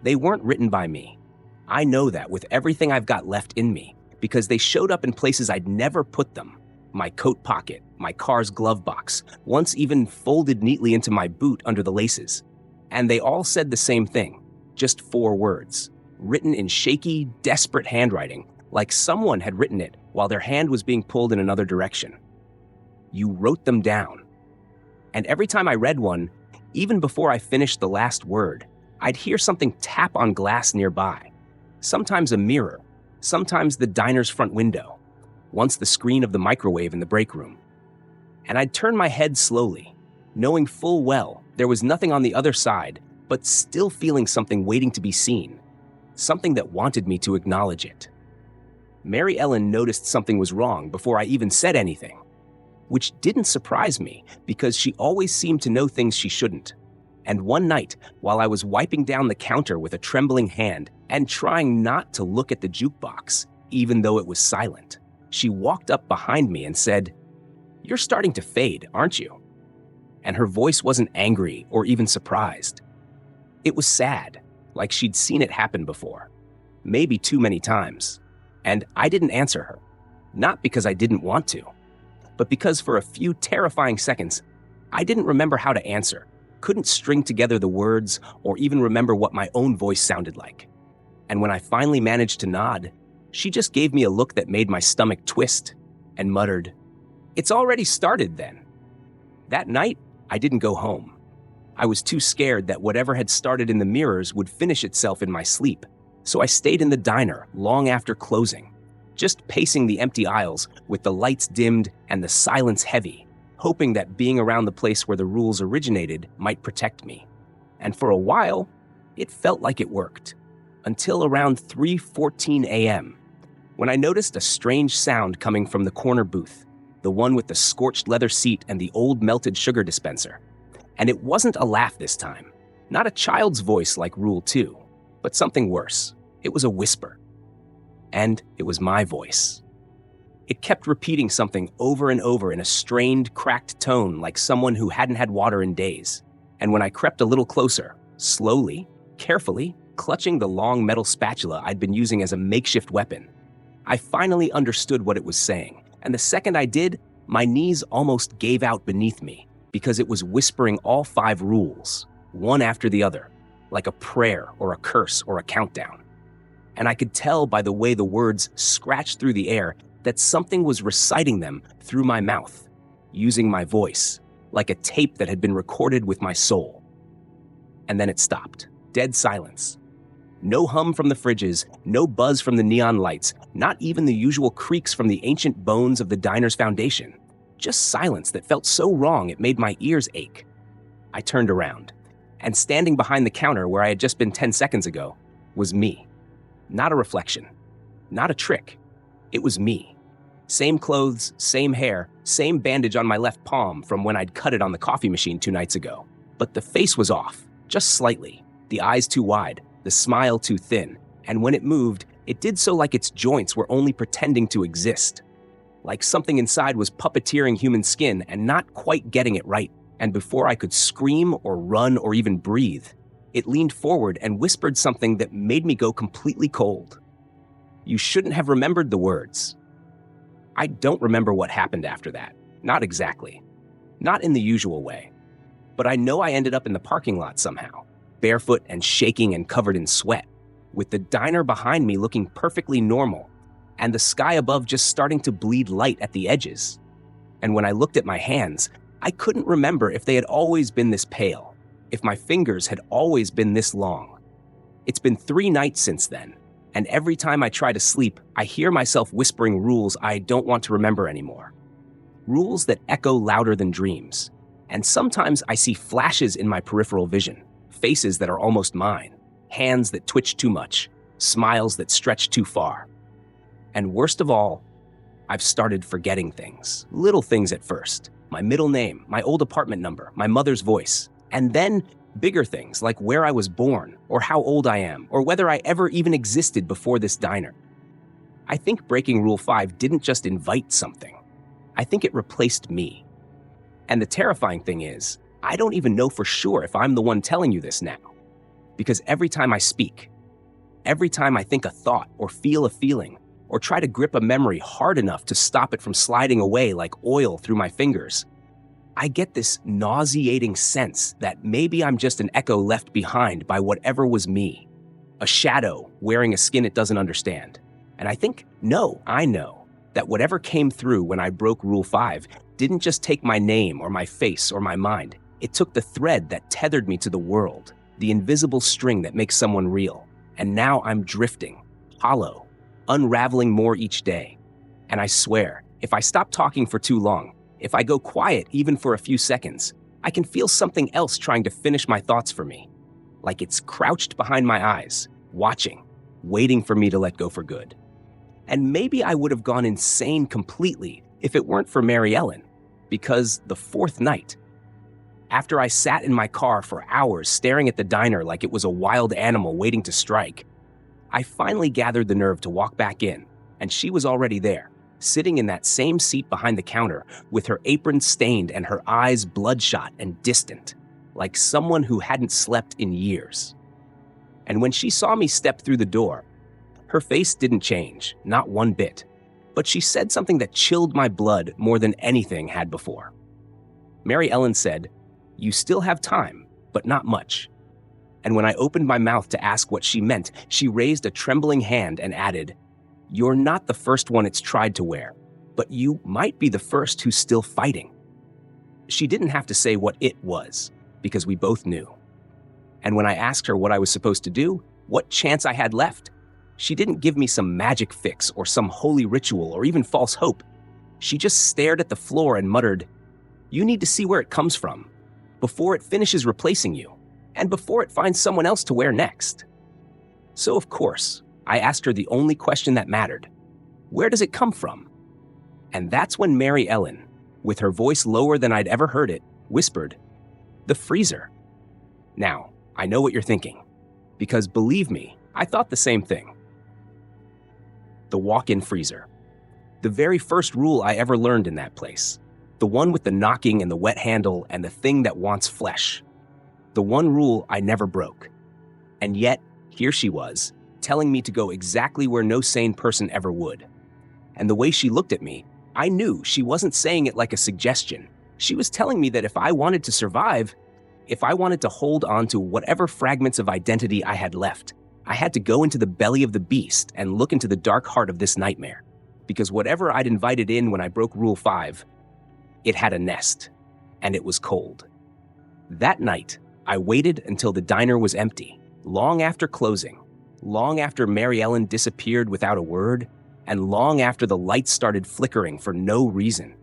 They weren't written by me. I know that with everything I've got left in me, because they showed up in places I'd never put them. My coat pocket, my car's glove box, once even folded neatly into my boot under the laces. And they all said the same thing, just 4 words, written in shaky, desperate handwriting, like someone had written it while their hand was being pulled in another direction. You wrote them down. And every time I read one, even before I finished the last word, I'd hear something tap on glass nearby. Sometimes a mirror, sometimes the diner's front window, once the screen of the microwave in the break room. And I'd turn my head slowly, knowing full well there was nothing on the other side, but still feeling something waiting to be seen, something that wanted me to acknowledge it. Mary Ellen noticed something was wrong before I even said anything, which didn't surprise me because she always seemed to know things she shouldn't. And one night, while I was wiping down the counter with a trembling hand and trying not to look at the jukebox, even though it was silent, she walked up behind me and said, "You're starting to fade, aren't you?" And her voice wasn't angry or even surprised. It was sad, like she'd seen it happen before, maybe too many times. And I didn't answer her, not because I didn't want to, but because for a few terrifying seconds, I didn't remember how to answer, couldn't string together the words, or even remember what my own voice sounded like. And when I finally managed to nod, she just gave me a look that made my stomach twist and muttered, "It's already started then." That night, I didn't go home. I was too scared that whatever had started in the mirrors would finish itself in my sleep, so I stayed in the diner long after closing, just pacing the empty aisles with the lights dimmed and the silence heavy, hoping that being around the place where the rules originated might protect me. And for a while, it felt like it worked, until around 3:14 a.m., when I noticed a strange sound coming from the corner booth, the one with the scorched leather seat and the old melted sugar dispenser. And it wasn't a laugh this time, not a child's voice like Rule 2, but something worse. It was a whisper. And it was my voice. It kept repeating something over and over in a strained, cracked tone like someone who hadn't had water in days. And when I crept a little closer, slowly, carefully, clutching the long metal spatula I'd been using as a makeshift weapon, I finally understood what it was saying. And the second I did, my knees almost gave out beneath me because it was whispering all 5 rules, one after the other, like a prayer or a curse or a countdown. And I could tell by the way the words scratched through the air that something was reciting them through my mouth, using my voice, like a tape that had been recorded with my soul. And then it stopped. Dead silence. No hum from the fridges, no buzz from the neon lights, not even the usual creaks from the ancient bones of the diner's foundation. Just silence that felt so wrong it made my ears ache. I turned around, and standing behind the counter where I had just been 10 seconds ago was me. Not a reflection, not a trick. It was me. Same clothes, same hair, same bandage on my left palm from when I'd cut it on the coffee machine 2 nights ago. But the face was off, just slightly, the eyes too wide, the smile too thin, and when it moved, it did so like its joints were only pretending to exist. Like something inside was puppeteering human skin and not quite getting it right. And before I could scream or run or even breathe, it leaned forward and whispered something that made me go completely cold. You shouldn't have remembered the words. I don't remember what happened after that. Not exactly. Not in the usual way. But I know I ended up in the parking lot somehow, barefoot and shaking and covered in sweat, with the diner behind me looking perfectly normal, and the sky above just starting to bleed light at the edges. And when I looked at my hands, I couldn't remember if they had always been this pale, if my fingers had always been this long. It's been 3 nights since then, And every time I try to sleep, I hear myself whispering rules I don't want to remember anymore. Rules that echo louder than dreams. And sometimes I see flashes in my peripheral vision, faces that are almost mine, hands that twitch too much, smiles that stretch too far. And worst of all, I've started forgetting things, little things at first. My middle name, my old apartment number, my mother's voice, and then bigger things like where I was born, or how old I am, or whether I ever even existed before this diner. I think breaking Rule 5 didn't just invite something. I think it replaced me. And the terrifying thing is, I don't even know for sure if I'm the one telling you this now. Because every time I speak, every time I think a thought or feel a feeling, or try to grip a memory hard enough to stop it from sliding away like oil through my fingers, I get this nauseating sense that maybe I'm just an echo left behind by whatever was me, a shadow wearing a skin it doesn't understand. And I think, no, I know that whatever came through when I broke Rule 5 didn't just take my name or my face or my mind. It took the thread that tethered me to the world, the invisible string that makes someone real. And now I'm drifting, hollow, unraveling more each day. And I swear, if I stop talking for too long, if I go quiet even for a few seconds, I can feel something else trying to finish my thoughts for me. Like it's crouched behind my eyes, watching, waiting for me to let go for good. And maybe I would have gone insane completely if it weren't for Mary Ellen, because the fourth night, after I sat in my car for hours staring at the diner like it was a wild animal waiting to strike, I finally gathered the nerve to walk back in, and she was already there, sitting in that same seat behind the counter with her apron stained and her eyes bloodshot and distant, like someone who hadn't slept in years. And when she saw me step through the door, her face didn't change, not one bit, but she said something that chilled my blood more than anything had before. Mary Ellen said, "You still have time, but not much." And when I opened my mouth to ask what she meant, she raised a trembling hand and added, "You're not the first one it's tried to wear, but you might be the first who's still fighting." She didn't have to say what it was, because we both knew. And when I asked her what I was supposed to do, what chance I had left, she didn't give me some magic fix or some holy ritual or even false hope. She just stared at the floor and muttered, "You need to see where it comes from, before it finishes replacing you, and before it finds someone else to wear next." So of course, I asked her the only question that mattered. Where does it come from? And that's when Mary Ellen, with her voice lower than I'd ever heard it, whispered, "The freezer." Now, I know what you're thinking, because believe me, I thought the same thing. The walk-in freezer. The very first rule I ever learned in that place. The one with the knocking and the wet handle and the thing that wants flesh. The one rule I never broke. And yet, here she was, telling me to go exactly where no sane person ever would. And the way she looked at me, I knew she wasn't saying it like a suggestion. She was telling me that if I wanted to survive, if I wanted to hold on to whatever fragments of identity I had left, I had to go into the belly of the beast and look into the dark heart of this nightmare. Because whatever I'd invited in when I broke Rule 5, it had a nest, and it was cold. That night, I waited until the diner was empty, long after closing, long after Mary Ellen disappeared without a word, and long after the lights started flickering for no reason.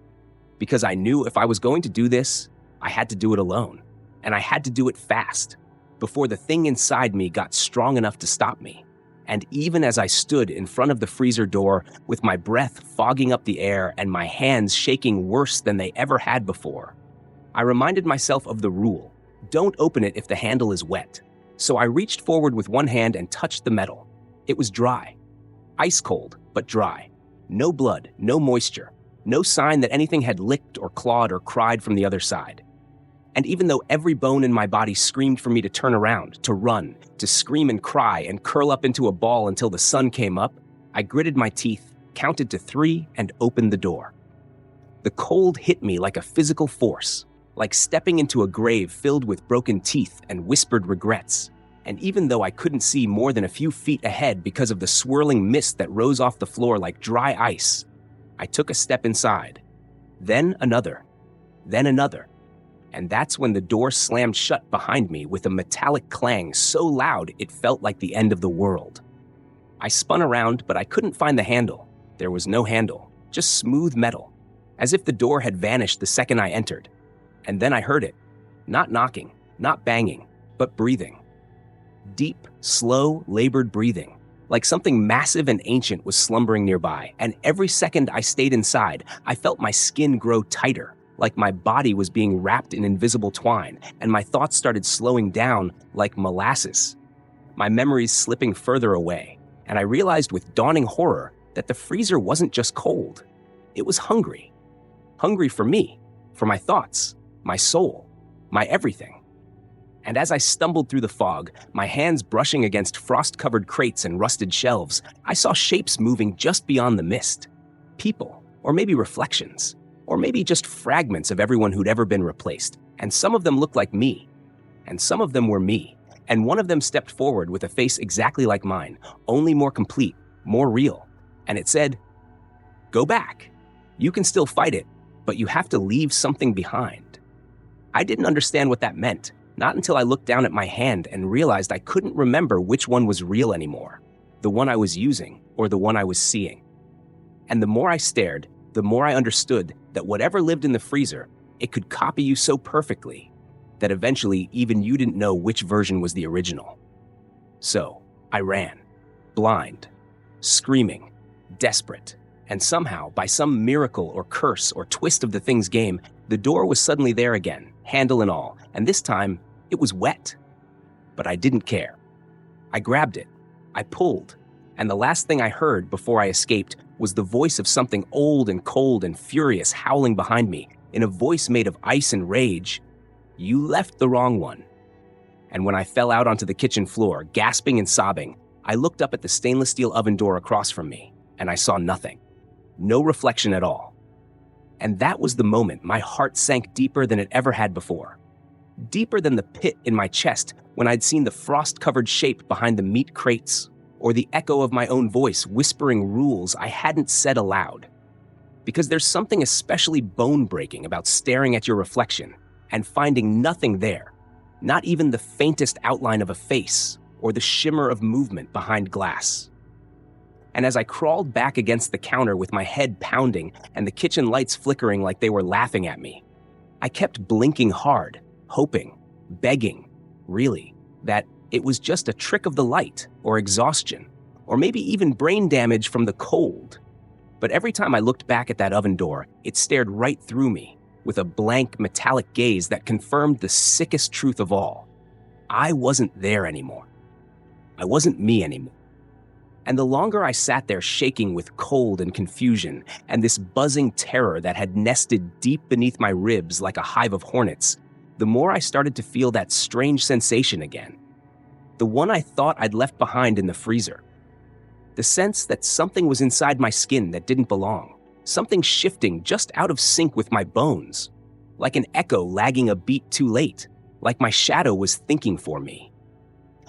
Because I knew if I was going to do this, I had to do it alone, and I had to do it fast, before the thing inside me got strong enough to stop me. And even as I stood in front of the freezer door with my breath fogging up the air and my hands shaking worse than they ever had before, I reminded myself of the rule: don't open it if the handle is wet. So I reached forward with one hand and touched the metal. It was dry. Ice cold, but dry. No blood, no moisture, no sign that anything had licked or clawed or cried from the other side. And even though every bone in my body screamed for me to turn around, to run, to scream and cry and curl up into a ball until the sun came up, I gritted my teeth, counted to 3, and opened the door. The cold hit me like a physical force, like stepping into a grave filled with broken teeth and whispered regrets. And even though I couldn't see more than a few feet ahead because of the swirling mist that rose off the floor like dry ice, I took a step inside, then another, then another. And that's when the door slammed shut behind me with a metallic clang so loud it felt like the end of the world. I spun around, but I couldn't find the handle. There was no handle, just smooth metal, as if the door had vanished the second I entered. And then I heard it. Not knocking, not banging, but breathing. Deep, slow, labored breathing, like something massive and ancient was slumbering nearby. And every second I stayed inside, I felt my skin grow tighter, like my body was being wrapped in invisible twine, and my thoughts started slowing down like molasses. My memories slipping further away, and I realized with dawning horror that the freezer wasn't just cold. It was hungry. Hungry for me, for my thoughts, my soul, my everything. And as I stumbled through the fog, my hands brushing against frost-covered crates and rusted shelves, I saw shapes moving just beyond the mist. People, or maybe reflections, or maybe just fragments of everyone who'd ever been replaced. And some of them looked like me, and some of them were me. And one of them stepped forward with a face exactly like mine, only more complete, more real. And it said, "Go back. You can still fight it, but you have to leave something behind." I didn't understand what that meant, not until I looked down at my hand and realized I couldn't remember which one was real anymore, the one I was using or the one I was seeing. And the more I stared, the more I understood that whatever lived in the freezer, it could copy you so perfectly that eventually even you didn't know which version was the original. So I ran, blind, screaming, desperate, and somehow, by some miracle or curse or twist of the thing's game, the door was suddenly there again, handle and all, and this time, it was wet. But I didn't care. I grabbed it, I pulled, and the last thing I heard before I escaped was the voice of something old and cold and furious howling behind me, in a voice made of ice and rage. "You left the wrong one." And when I fell out onto the kitchen floor, gasping and sobbing, I looked up at the stainless steel oven door across from me, and I saw nothing. No reflection at all. And that was the moment my heart sank deeper than it ever had before. Deeper than the pit in my chest when I'd seen the frost-covered shape behind the meat crates, or the echo of my own voice whispering rules I hadn't said aloud. Because there's something especially bone-breaking about staring at your reflection and finding nothing there, not even the faintest outline of a face or the shimmer of movement behind glass. And as I crawled back against the counter with my head pounding and the kitchen lights flickering like they were laughing at me, I kept blinking hard, hoping, begging, really, that it was just a trick of the light or exhaustion, or maybe even brain damage from the cold. But every time I looked back at that oven door, it stared right through me with a blank, metallic gaze that confirmed the sickest truth of all. I wasn't there anymore. I wasn't me anymore. And the longer I sat there shaking with cold and confusion and this buzzing terror that had nested deep beneath my ribs like a hive of hornets, the more I started to feel that strange sensation again. The one I thought I'd left behind in the freezer. The sense that something was inside my skin that didn't belong. Something shifting just out of sync with my bones. Like an echo lagging a beat too late. Like my shadow was thinking for me.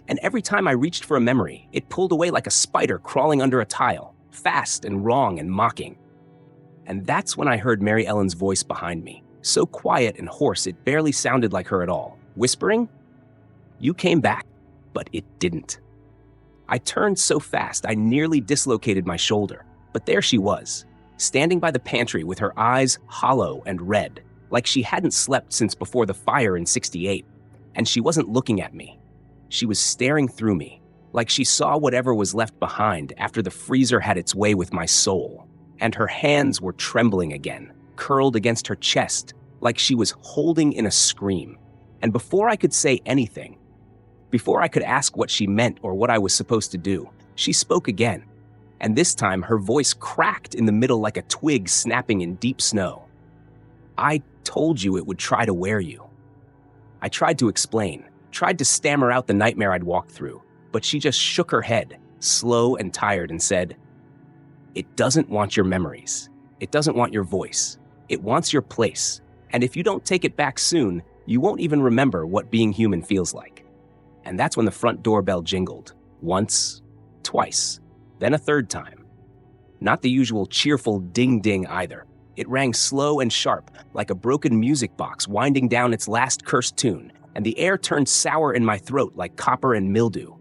And every time I reached for a memory, it pulled away like a spider crawling under a tile, fast and wrong and mocking. And that's when I heard Mary Ellen's voice behind me, so quiet and hoarse it barely sounded like her at all, whispering, "You came back, but it didn't." I turned so fast I nearly dislocated my shoulder, but there she was, standing by the pantry with her eyes hollow and red, like she hadn't slept since before the fire in '68, and she wasn't looking at me. She was staring through me, like she saw whatever was left behind after the freezer had its way with my soul. And her hands were trembling again, curled against her chest, like she was holding in a scream. And before I could say anything, before I could ask what she meant or what I was supposed to do, she spoke again. And this time her voice cracked in the middle like a twig snapping in deep snow. "I told you it would try to wear you." I tried to explain. Tried to stammer out the nightmare I'd walked through, but she just shook her head, slow and tired, and said, "It doesn't want your memories. It doesn't want your voice. It wants your place. And if you don't take it back soon, you won't even remember what being human feels like." And that's when the front doorbell jingled. Once, twice, then a third time. Not the usual cheerful ding-ding either. It rang slow and sharp, like a broken music box winding down its last cursed tune, and the air turned sour in my throat like copper and mildew.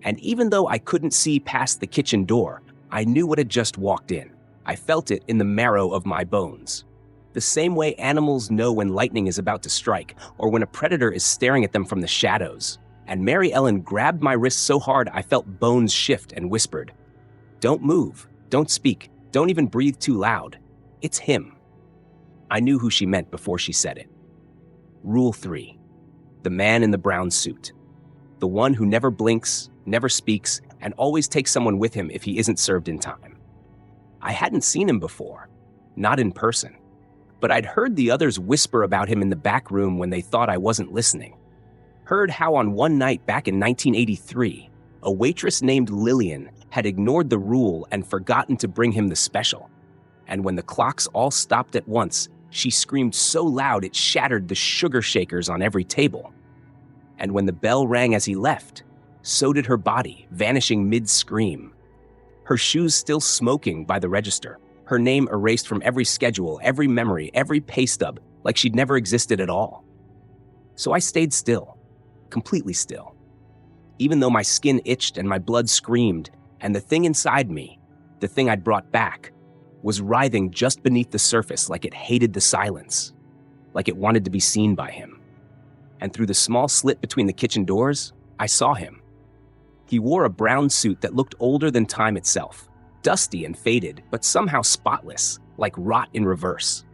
And even though I couldn't see past the kitchen door, I knew what had just walked in. I felt it in the marrow of my bones. The same way animals know when lightning is about to strike or when a predator is staring at them from the shadows. And Mary Ellen grabbed my wrist so hard I felt bones shift and whispered, "Don't move, don't speak, don't even breathe too loud. It's him." I knew who she meant before she said it. Rule 3. The man in the brown suit. The one who never blinks, never speaks, and always takes someone with him if he isn't served in time. I hadn't seen him before, not in person, but I'd heard the others whisper about him in the back room when they thought I wasn't listening. Heard how on one night back in 1983, a waitress named Lillian had ignored the rule and forgotten to bring him the special. And when the clocks all stopped at once, she screamed so loud it shattered the sugar shakers on every table. And when the bell rang as he left, so did her body, vanishing mid-scream. Her shoes still smoking by the register, her name erased from every schedule, every memory, every pay stub, like she'd never existed at all. So I stayed still, completely still. Even though my skin itched and my blood screamed, and the thing inside me, the thing I'd brought back, was writhing just beneath the surface like it hated the silence, like it wanted to be seen by him. And through the small slit between the kitchen doors, I saw him. He wore a brown suit that looked older than time itself, dusty and faded, but somehow spotless, like rot in reverse.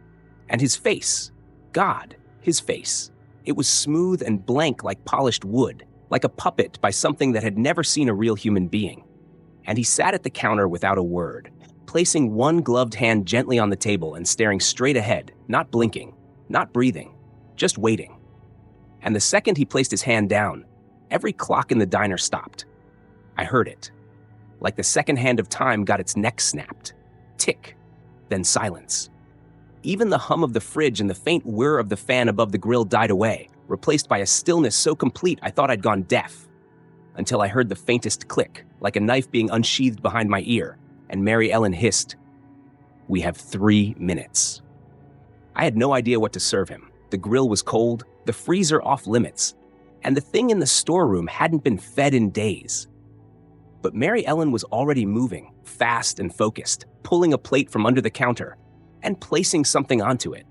And his face, God, his face, it was smooth and blank like polished wood, like a puppet by something that had never seen a real human being. And he sat at the counter without a word, placing one gloved hand gently on the table and staring straight ahead, not blinking, not breathing, just waiting. And the second he placed his hand down, every clock in the diner stopped. I heard it, like the second hand of time got its neck snapped. Tick, then silence. Even the hum of the fridge and the faint whir of the fan above the grill died away, replaced by a stillness so complete I thought I'd gone deaf. Until I heard the faintest click, like a knife being unsheathed behind my ear, and Mary Ellen hissed, "We have 3 minutes." I had no idea what to serve him. The grill was cold, the freezer off limits, and the thing in the storeroom hadn't been fed in days. But Mary Ellen was already moving, fast and focused, pulling a plate from under the counter and placing something onto it.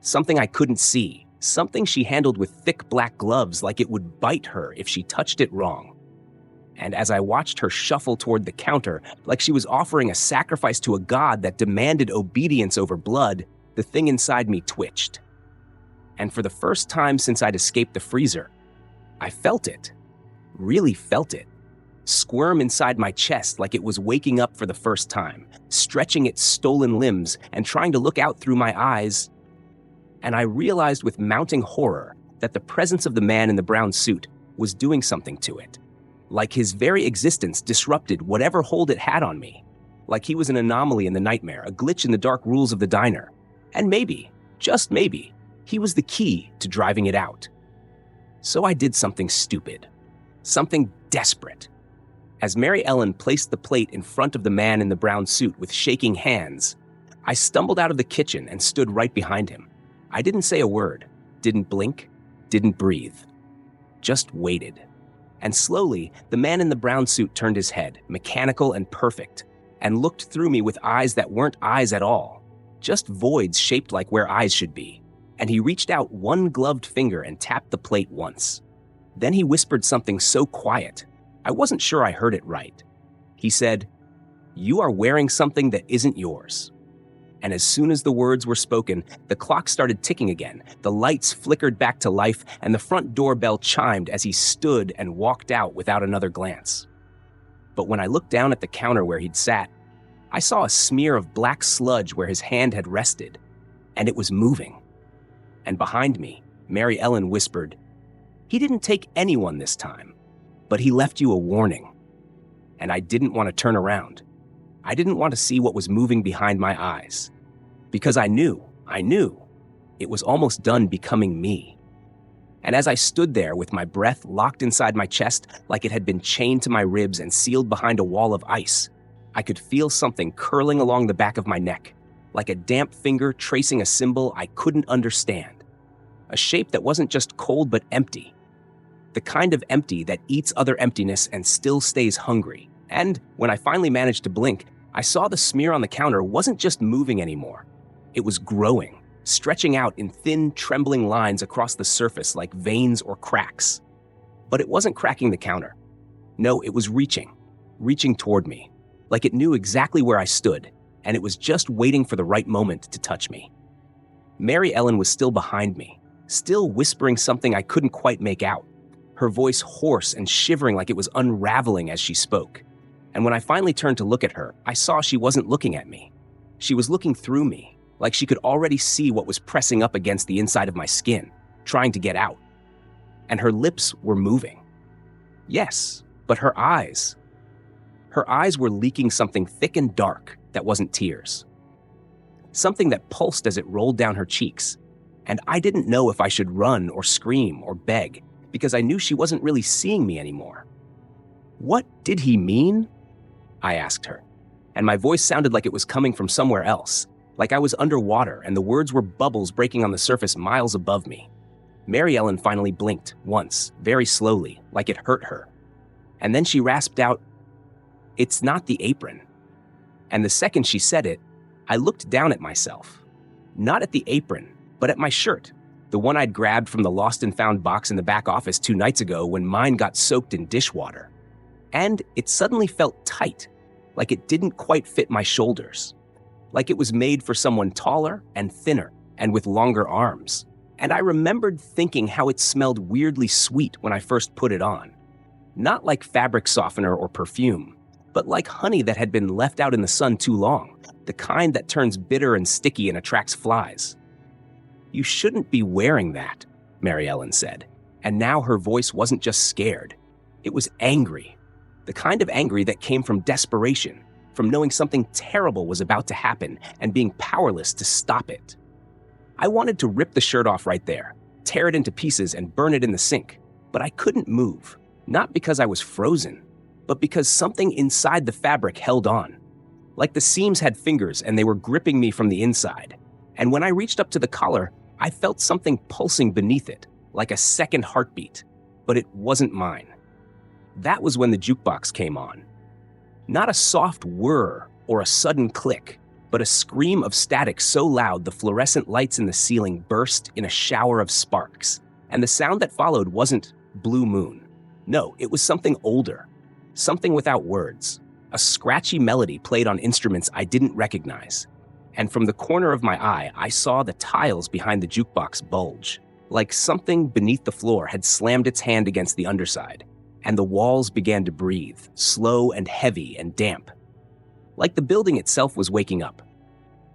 Something I couldn't see, something she handled with thick black gloves like it would bite her if she touched it wrong. And as I watched her shuffle toward the counter, like she was offering a sacrifice to a god that demanded obedience over blood, the thing inside me twitched. And for the first time since I'd escaped the freezer, I felt it, really felt it, squirm inside my chest like it was waking up for the first time, stretching its stolen limbs and trying to look out through my eyes. And I realized with mounting horror that the presence of the man in the brown suit was doing something to it. Like his very existence disrupted whatever hold it had on me. Like he was an anomaly in the nightmare, a glitch in the dark rules of the diner. And maybe, just maybe, he was the key to driving it out. So I did something stupid, something desperate. As Mary Ellen placed the plate in front of the man in the brown suit with shaking hands, I stumbled out of the kitchen and stood right behind him. I didn't say a word, didn't blink, didn't breathe, just waited. And slowly, the man in the brown suit turned his head, mechanical and perfect, and looked through me with eyes that weren't eyes at all, just voids shaped like where eyes should be. And he reached out one gloved finger and tapped the plate once. Then he whispered something so quiet, I wasn't sure I heard it right. He said, "You are wearing something that isn't yours." And as soon as the words were spoken, the clock started ticking again, the lights flickered back to life, and the front doorbell chimed as he stood and walked out without another glance. But when I looked down at the counter where he'd sat, I saw a smear of black sludge where his hand had rested, and it was moving. And behind me, Mary Ellen whispered, "He didn't take anyone this time, but he left you a warning." And I didn't want to turn around. I didn't want to see what was moving behind my eyes. Because I knew, it was almost done becoming me. And as I stood there with my breath locked inside my chest like it had been chained to my ribs and sealed behind a wall of ice, I could feel something curling along the back of my neck, like a damp finger tracing a symbol I couldn't understand. A shape that wasn't just cold but empty. The kind of empty that eats other emptiness and still stays hungry. And when I finally managed to blink, I saw the smear on the counter wasn't just moving anymore. It was growing, stretching out in thin, trembling lines across the surface like veins or cracks. But it wasn't cracking the counter. No, it was reaching toward me, like it knew exactly where I stood, and it was just waiting for the right moment to touch me. Mary Ellen was still behind me, still whispering something I couldn't quite make out, her voice hoarse and shivering like it was unraveling as she spoke. And when I finally turned to look at her, I saw she wasn't looking at me. She was looking through me, like she could already see what was pressing up against the inside of my skin, trying to get out. And her lips were moving. Yes, but her eyes were leaking something thick and dark that wasn't tears. Something that pulsed as it rolled down her cheeks. And I didn't know if I should run or scream or beg, because I knew she wasn't really seeing me anymore. What did he mean? I asked her, and my voice sounded like it was coming from somewhere else, like I was underwater and the words were bubbles breaking on the surface miles above me. Mary Ellen finally blinked once, very slowly, like it hurt her. And then she rasped out, "It's not the apron." And the second she said it, I looked down at myself. Not at the apron, but at my shirt, the one I'd grabbed from the lost and found box in the back office 2 nights ago when mine got soaked in dishwater. And it suddenly felt tight, like it didn't quite fit my shoulders, like it was made for someone taller and thinner and with longer arms. And I remembered thinking how it smelled weirdly sweet when I first put it on. Not like fabric softener or perfume, but like honey that had been left out in the sun too long, the kind that turns bitter and sticky and attracts flies. "You shouldn't be wearing that," Mary Ellen said. And now her voice wasn't just scared. It was angry. The kind of angry that came from desperation, from knowing something terrible was about to happen and being powerless to stop it. I wanted to rip the shirt off right there, tear it into pieces and burn it in the sink, but I couldn't move, not because I was frozen, but because something inside the fabric held on. Like the seams had fingers and they were gripping me from the inside. And when I reached up to the collar, I felt something pulsing beneath it, like a second heartbeat, but it wasn't mine. That was when the jukebox came on. Not a soft whir or a sudden click, but a scream of static so loud the fluorescent lights in the ceiling burst in a shower of sparks. And the sound that followed wasn't Blue Moon. No, it was something older, something without words. A scratchy melody played on instruments I didn't recognize. And from the corner of my eye, I saw the tiles behind the jukebox bulge, like something beneath the floor had slammed its hand against the underside. And the walls began to breathe, slow and heavy and damp. Like the building itself was waking up.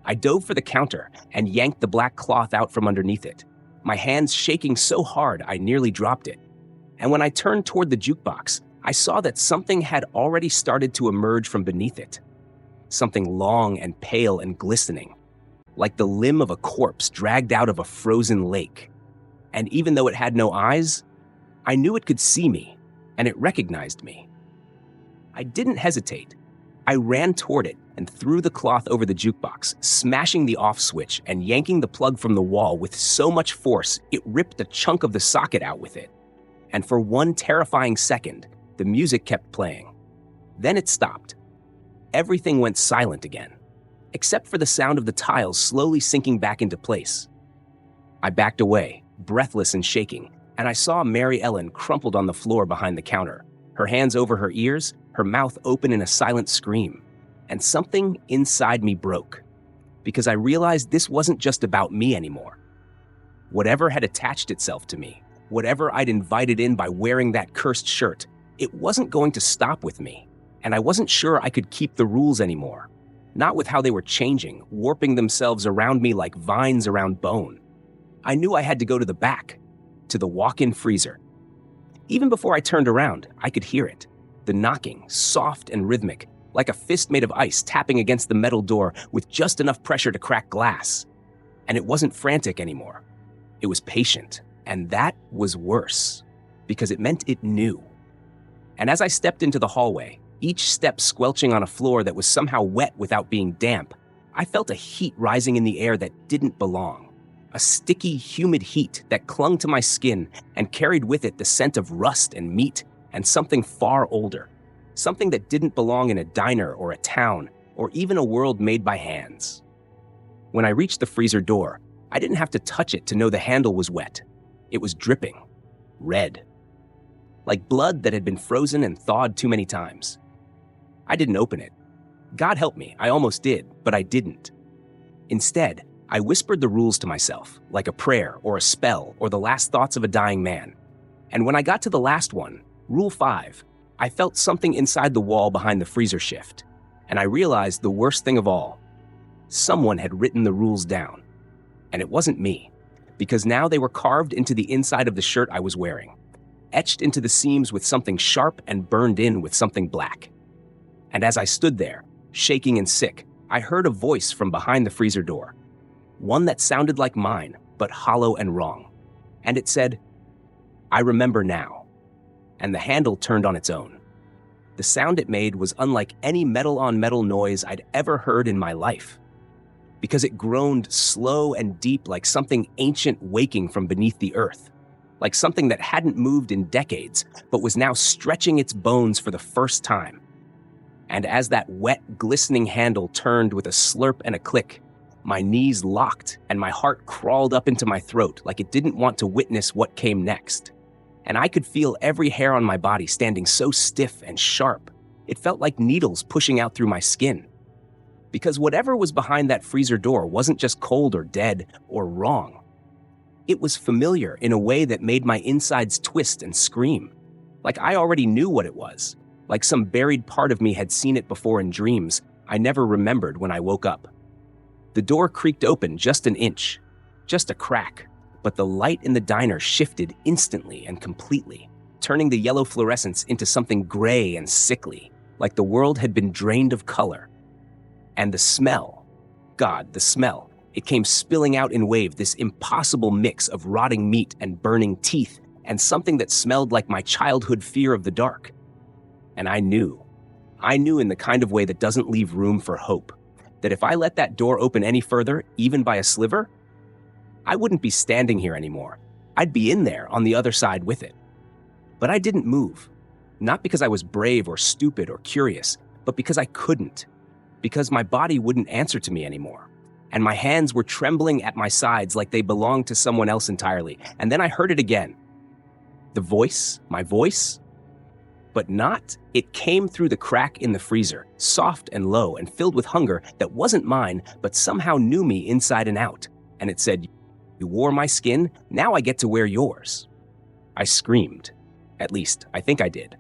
I dove for the counter and yanked the black cloth out from underneath it, my hands shaking so hard I nearly dropped it. And when I turned toward the jukebox, I saw that something had already started to emerge from beneath it. Something long and pale and glistening, like the limb of a corpse dragged out of a frozen lake. And even though it had no eyes, I knew it could see me. And it recognized me. I didn't hesitate. I ran toward it and threw the cloth over the jukebox, smashing the off switch and yanking the plug from the wall with so much force it ripped a chunk of the socket out with it. And for one terrifying second, the music kept playing. Then it stopped. Everything went silent again, except for the sound of the tiles slowly sinking back into place. I backed away, breathless and shaking, and I saw Mary Ellen crumpled on the floor behind the counter, her hands over her ears, her mouth open in a silent scream. And something inside me broke, because I realized this wasn't just about me anymore. Whatever had attached itself to me, whatever I'd invited in by wearing that cursed shirt, it wasn't going to stop with me, and I wasn't sure I could keep the rules anymore. Not with how they were changing, warping themselves around me like vines around bone. I knew I had to go to the back, to the walk-in freezer. Even before I turned around, I could hear it. The knocking, soft and rhythmic, like a fist made of ice tapping against the metal door with just enough pressure to crack glass. And it wasn't frantic anymore. It was patient, and that was worse, because it meant it knew. And as I stepped into the hallway, each step squelching on a floor that was somehow wet without being damp, I felt a heat rising in the air that didn't belong. a sticky, humid heat that clung to my skin and carried with it the scent of rust and meat and something far older, something that didn't belong in a diner or a town or even a world made by hands. When I reached the freezer door, I didn't have to touch it to know the handle was wet. It was dripping, red, like blood that had been frozen and thawed too many times. I didn't open it. God help me, I almost did, but I didn't. Instead, I whispered the rules to myself, like a prayer or a spell or the last thoughts of a dying man. And when I got to the last one, Rule 5, I felt something inside the wall behind the freezer shift, and I realized the worst thing of all. Someone had written the rules down. And it wasn't me, because now they were carved into the inside of the shirt I was wearing, etched into the seams with something sharp and burned in with something black. And as I stood there, shaking and sick, I heard a voice from behind the freezer door, one that sounded like mine, but hollow and wrong. And it said, "I remember now." And the handle turned on its own. The sound it made was unlike any metal-on-metal noise I'd ever heard in my life, because it groaned slow and deep like something ancient waking from beneath the earth, like something that hadn't moved in decades, but was now stretching its bones for the first time. And as that wet, glistening handle turned with a slurp and a click, my knees locked and my heart crawled up into my throat like it didn't want to witness what came next. And I could feel every hair on my body standing so stiff and sharp, it felt like needles pushing out through my skin. Because whatever was behind that freezer door wasn't just cold or dead or wrong. It was familiar in a way that made my insides twist and scream, like I already knew what it was. Like some buried part of me had seen it before in dreams I never remembered when I woke up. The door creaked open just an inch, just a crack, but the light in the diner shifted instantly and completely, turning the yellow fluorescence into something gray and sickly, like the world had been drained of color. And the smell, God, the smell, it came spilling out in wave, this impossible mix of rotting meat and burning teeth and something that smelled like my childhood fear of the dark. And I knew in the kind of way that doesn't leave room for hope, that if I let that door open any further, even by a sliver, I wouldn't be standing here anymore. I'd be in there on the other side with it. But I didn't move, not because I was brave or stupid or curious, but because I couldn't, because my body wouldn't answer to me anymore. And my hands were trembling at my sides like they belonged to someone else entirely. And then I heard it again. The voice, my voice, but not. It came through the crack in the freezer, soft and low and filled with hunger that wasn't mine, but somehow knew me inside and out. And it said, "You wore my skin, now I get to wear yours." I screamed. At least, I think I did.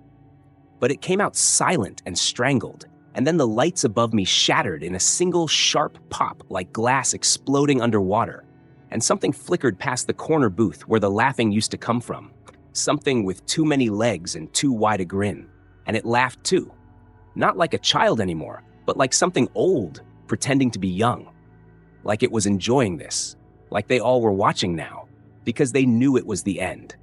But it came out silent and strangled, and then the lights above me shattered in a single sharp pop like glass exploding underwater, and something flickered past the corner booth where the laughing used to come from. Something with too many legs and too wide a grin. And it laughed too. Not like a child anymore, but like something old, pretending to be young. Like it was enjoying this. Like they all were watching now, because they knew it was the end.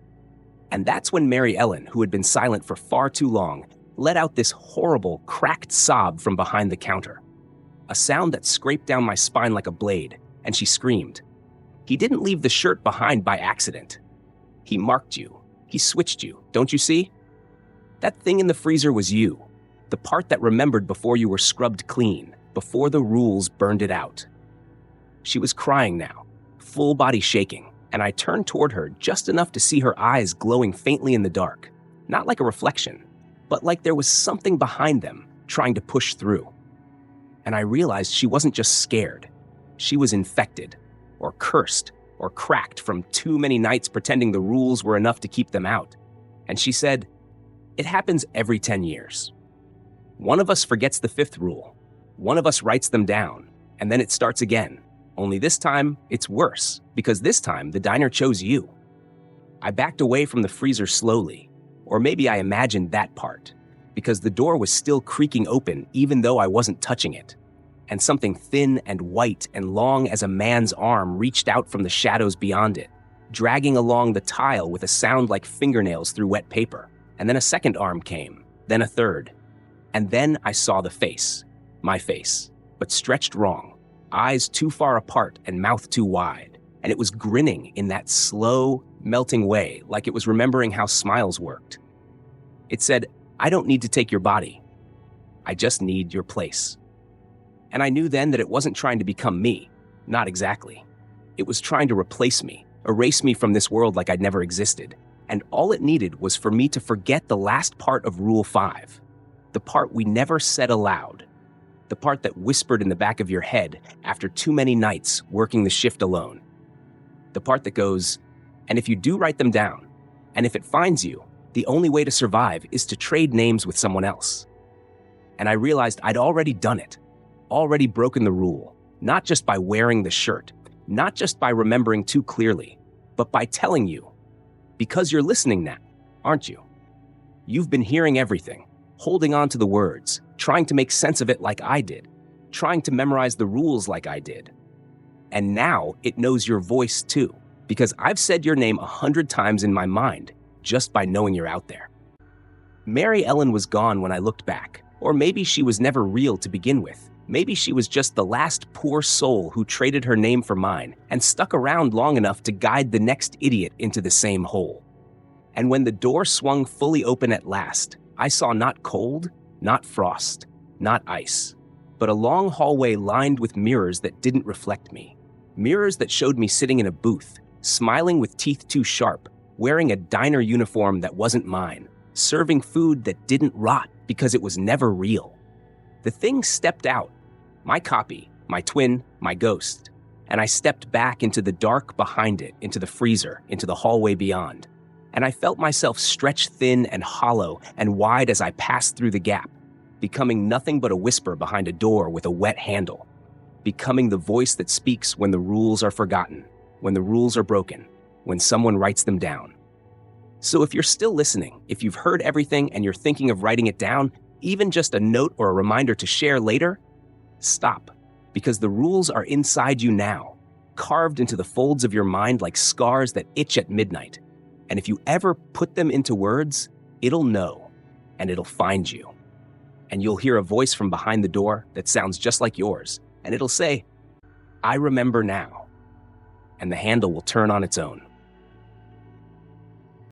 And that's when Mary Ellen, who had been silent for far too long, let out this horrible, cracked sob from behind the counter. A sound that scraped down my spine like a blade, and she screamed. "He didn't leave the shirt behind by accident. He marked you. He switched you, don't you see? That thing in the freezer was you, the part that remembered before you were scrubbed clean, before the rules burned it out." She was crying now, full body shaking, and I turned toward her just enough to see her eyes glowing faintly in the dark, not like a reflection, but like there was something behind them trying to push through. And I realized she wasn't just scared. She was infected, or cursed, or cracked from too many nights pretending the rules were enough to keep them out. And she said, "It happens every 10 years. One of us forgets the 5th rule. One of us writes them down, and then it starts again. Only this time, it's worse, because this time the diner chose you." I backed away from the freezer slowly, or maybe I imagined that part, because the door was still creaking open even though I wasn't touching it. And something thin and white and long as a man's arm reached out from the shadows beyond it, dragging along the tile with a sound like fingernails through wet paper. And then a second arm came, then a third. And then I saw the face, my face, but stretched wrong, eyes too far apart and mouth too wide. and it was grinning in that slow, melting way, like it was remembering how smiles worked. It said, "I don't need to take your body. I just need your place." And I knew then that it wasn't trying to become me. Not exactly. It was trying to replace me, erase me from this world like I'd never existed. And all it needed was for me to forget the last part of Rule 5, the part we never said aloud, the part that whispered in the back of your head after too many nights working the shift alone. The part that goes, "And if you do write them down, and if it finds you, the only way to survive is to trade names with someone else." And I realized I'd already done it, already broken the rule, not just by wearing the shirt, not just by remembering too clearly, but by telling you, because you're listening now, aren't you? You've been hearing everything, holding on to the words, trying to make sense of it like I did, trying to memorize the rules like I did. And now it knows your voice too, because I've said your name 100 times in my mind just by knowing you're out there. Mary Ellen was gone when I looked back, or maybe she was never real to begin with. Maybe she was just the last poor soul who traded her name for mine and stuck around long enough to guide the next idiot into the same hole. And when the door swung fully open at last, I saw not cold, not frost, not ice, but a long hallway lined with mirrors that didn't reflect me. Mirrors that showed me sitting in a booth, smiling with teeth too sharp, wearing a diner uniform that wasn't mine, serving food that didn't rot because it was never real. The thing stepped out, my copy, my twin, my ghost, and I stepped back into the dark behind it, into the freezer, into the hallway beyond. And I felt myself stretch thin and hollow and wide as I passed through the gap, becoming nothing but a whisper behind a door with a wet handle, becoming the voice that speaks when the rules are forgotten, when the rules are broken, when someone writes them down. So if you're still listening, if you've heard everything and you're thinking of writing it down, even just a note or a reminder to share later, stop, because the rules are inside you now, carved into the folds of your mind like scars that itch at midnight. And if you ever put them into words, it'll know, and it'll find you. And you'll hear a voice from behind the door that sounds just like yours, and it'll say, "I remember now." And the handle will turn on its own.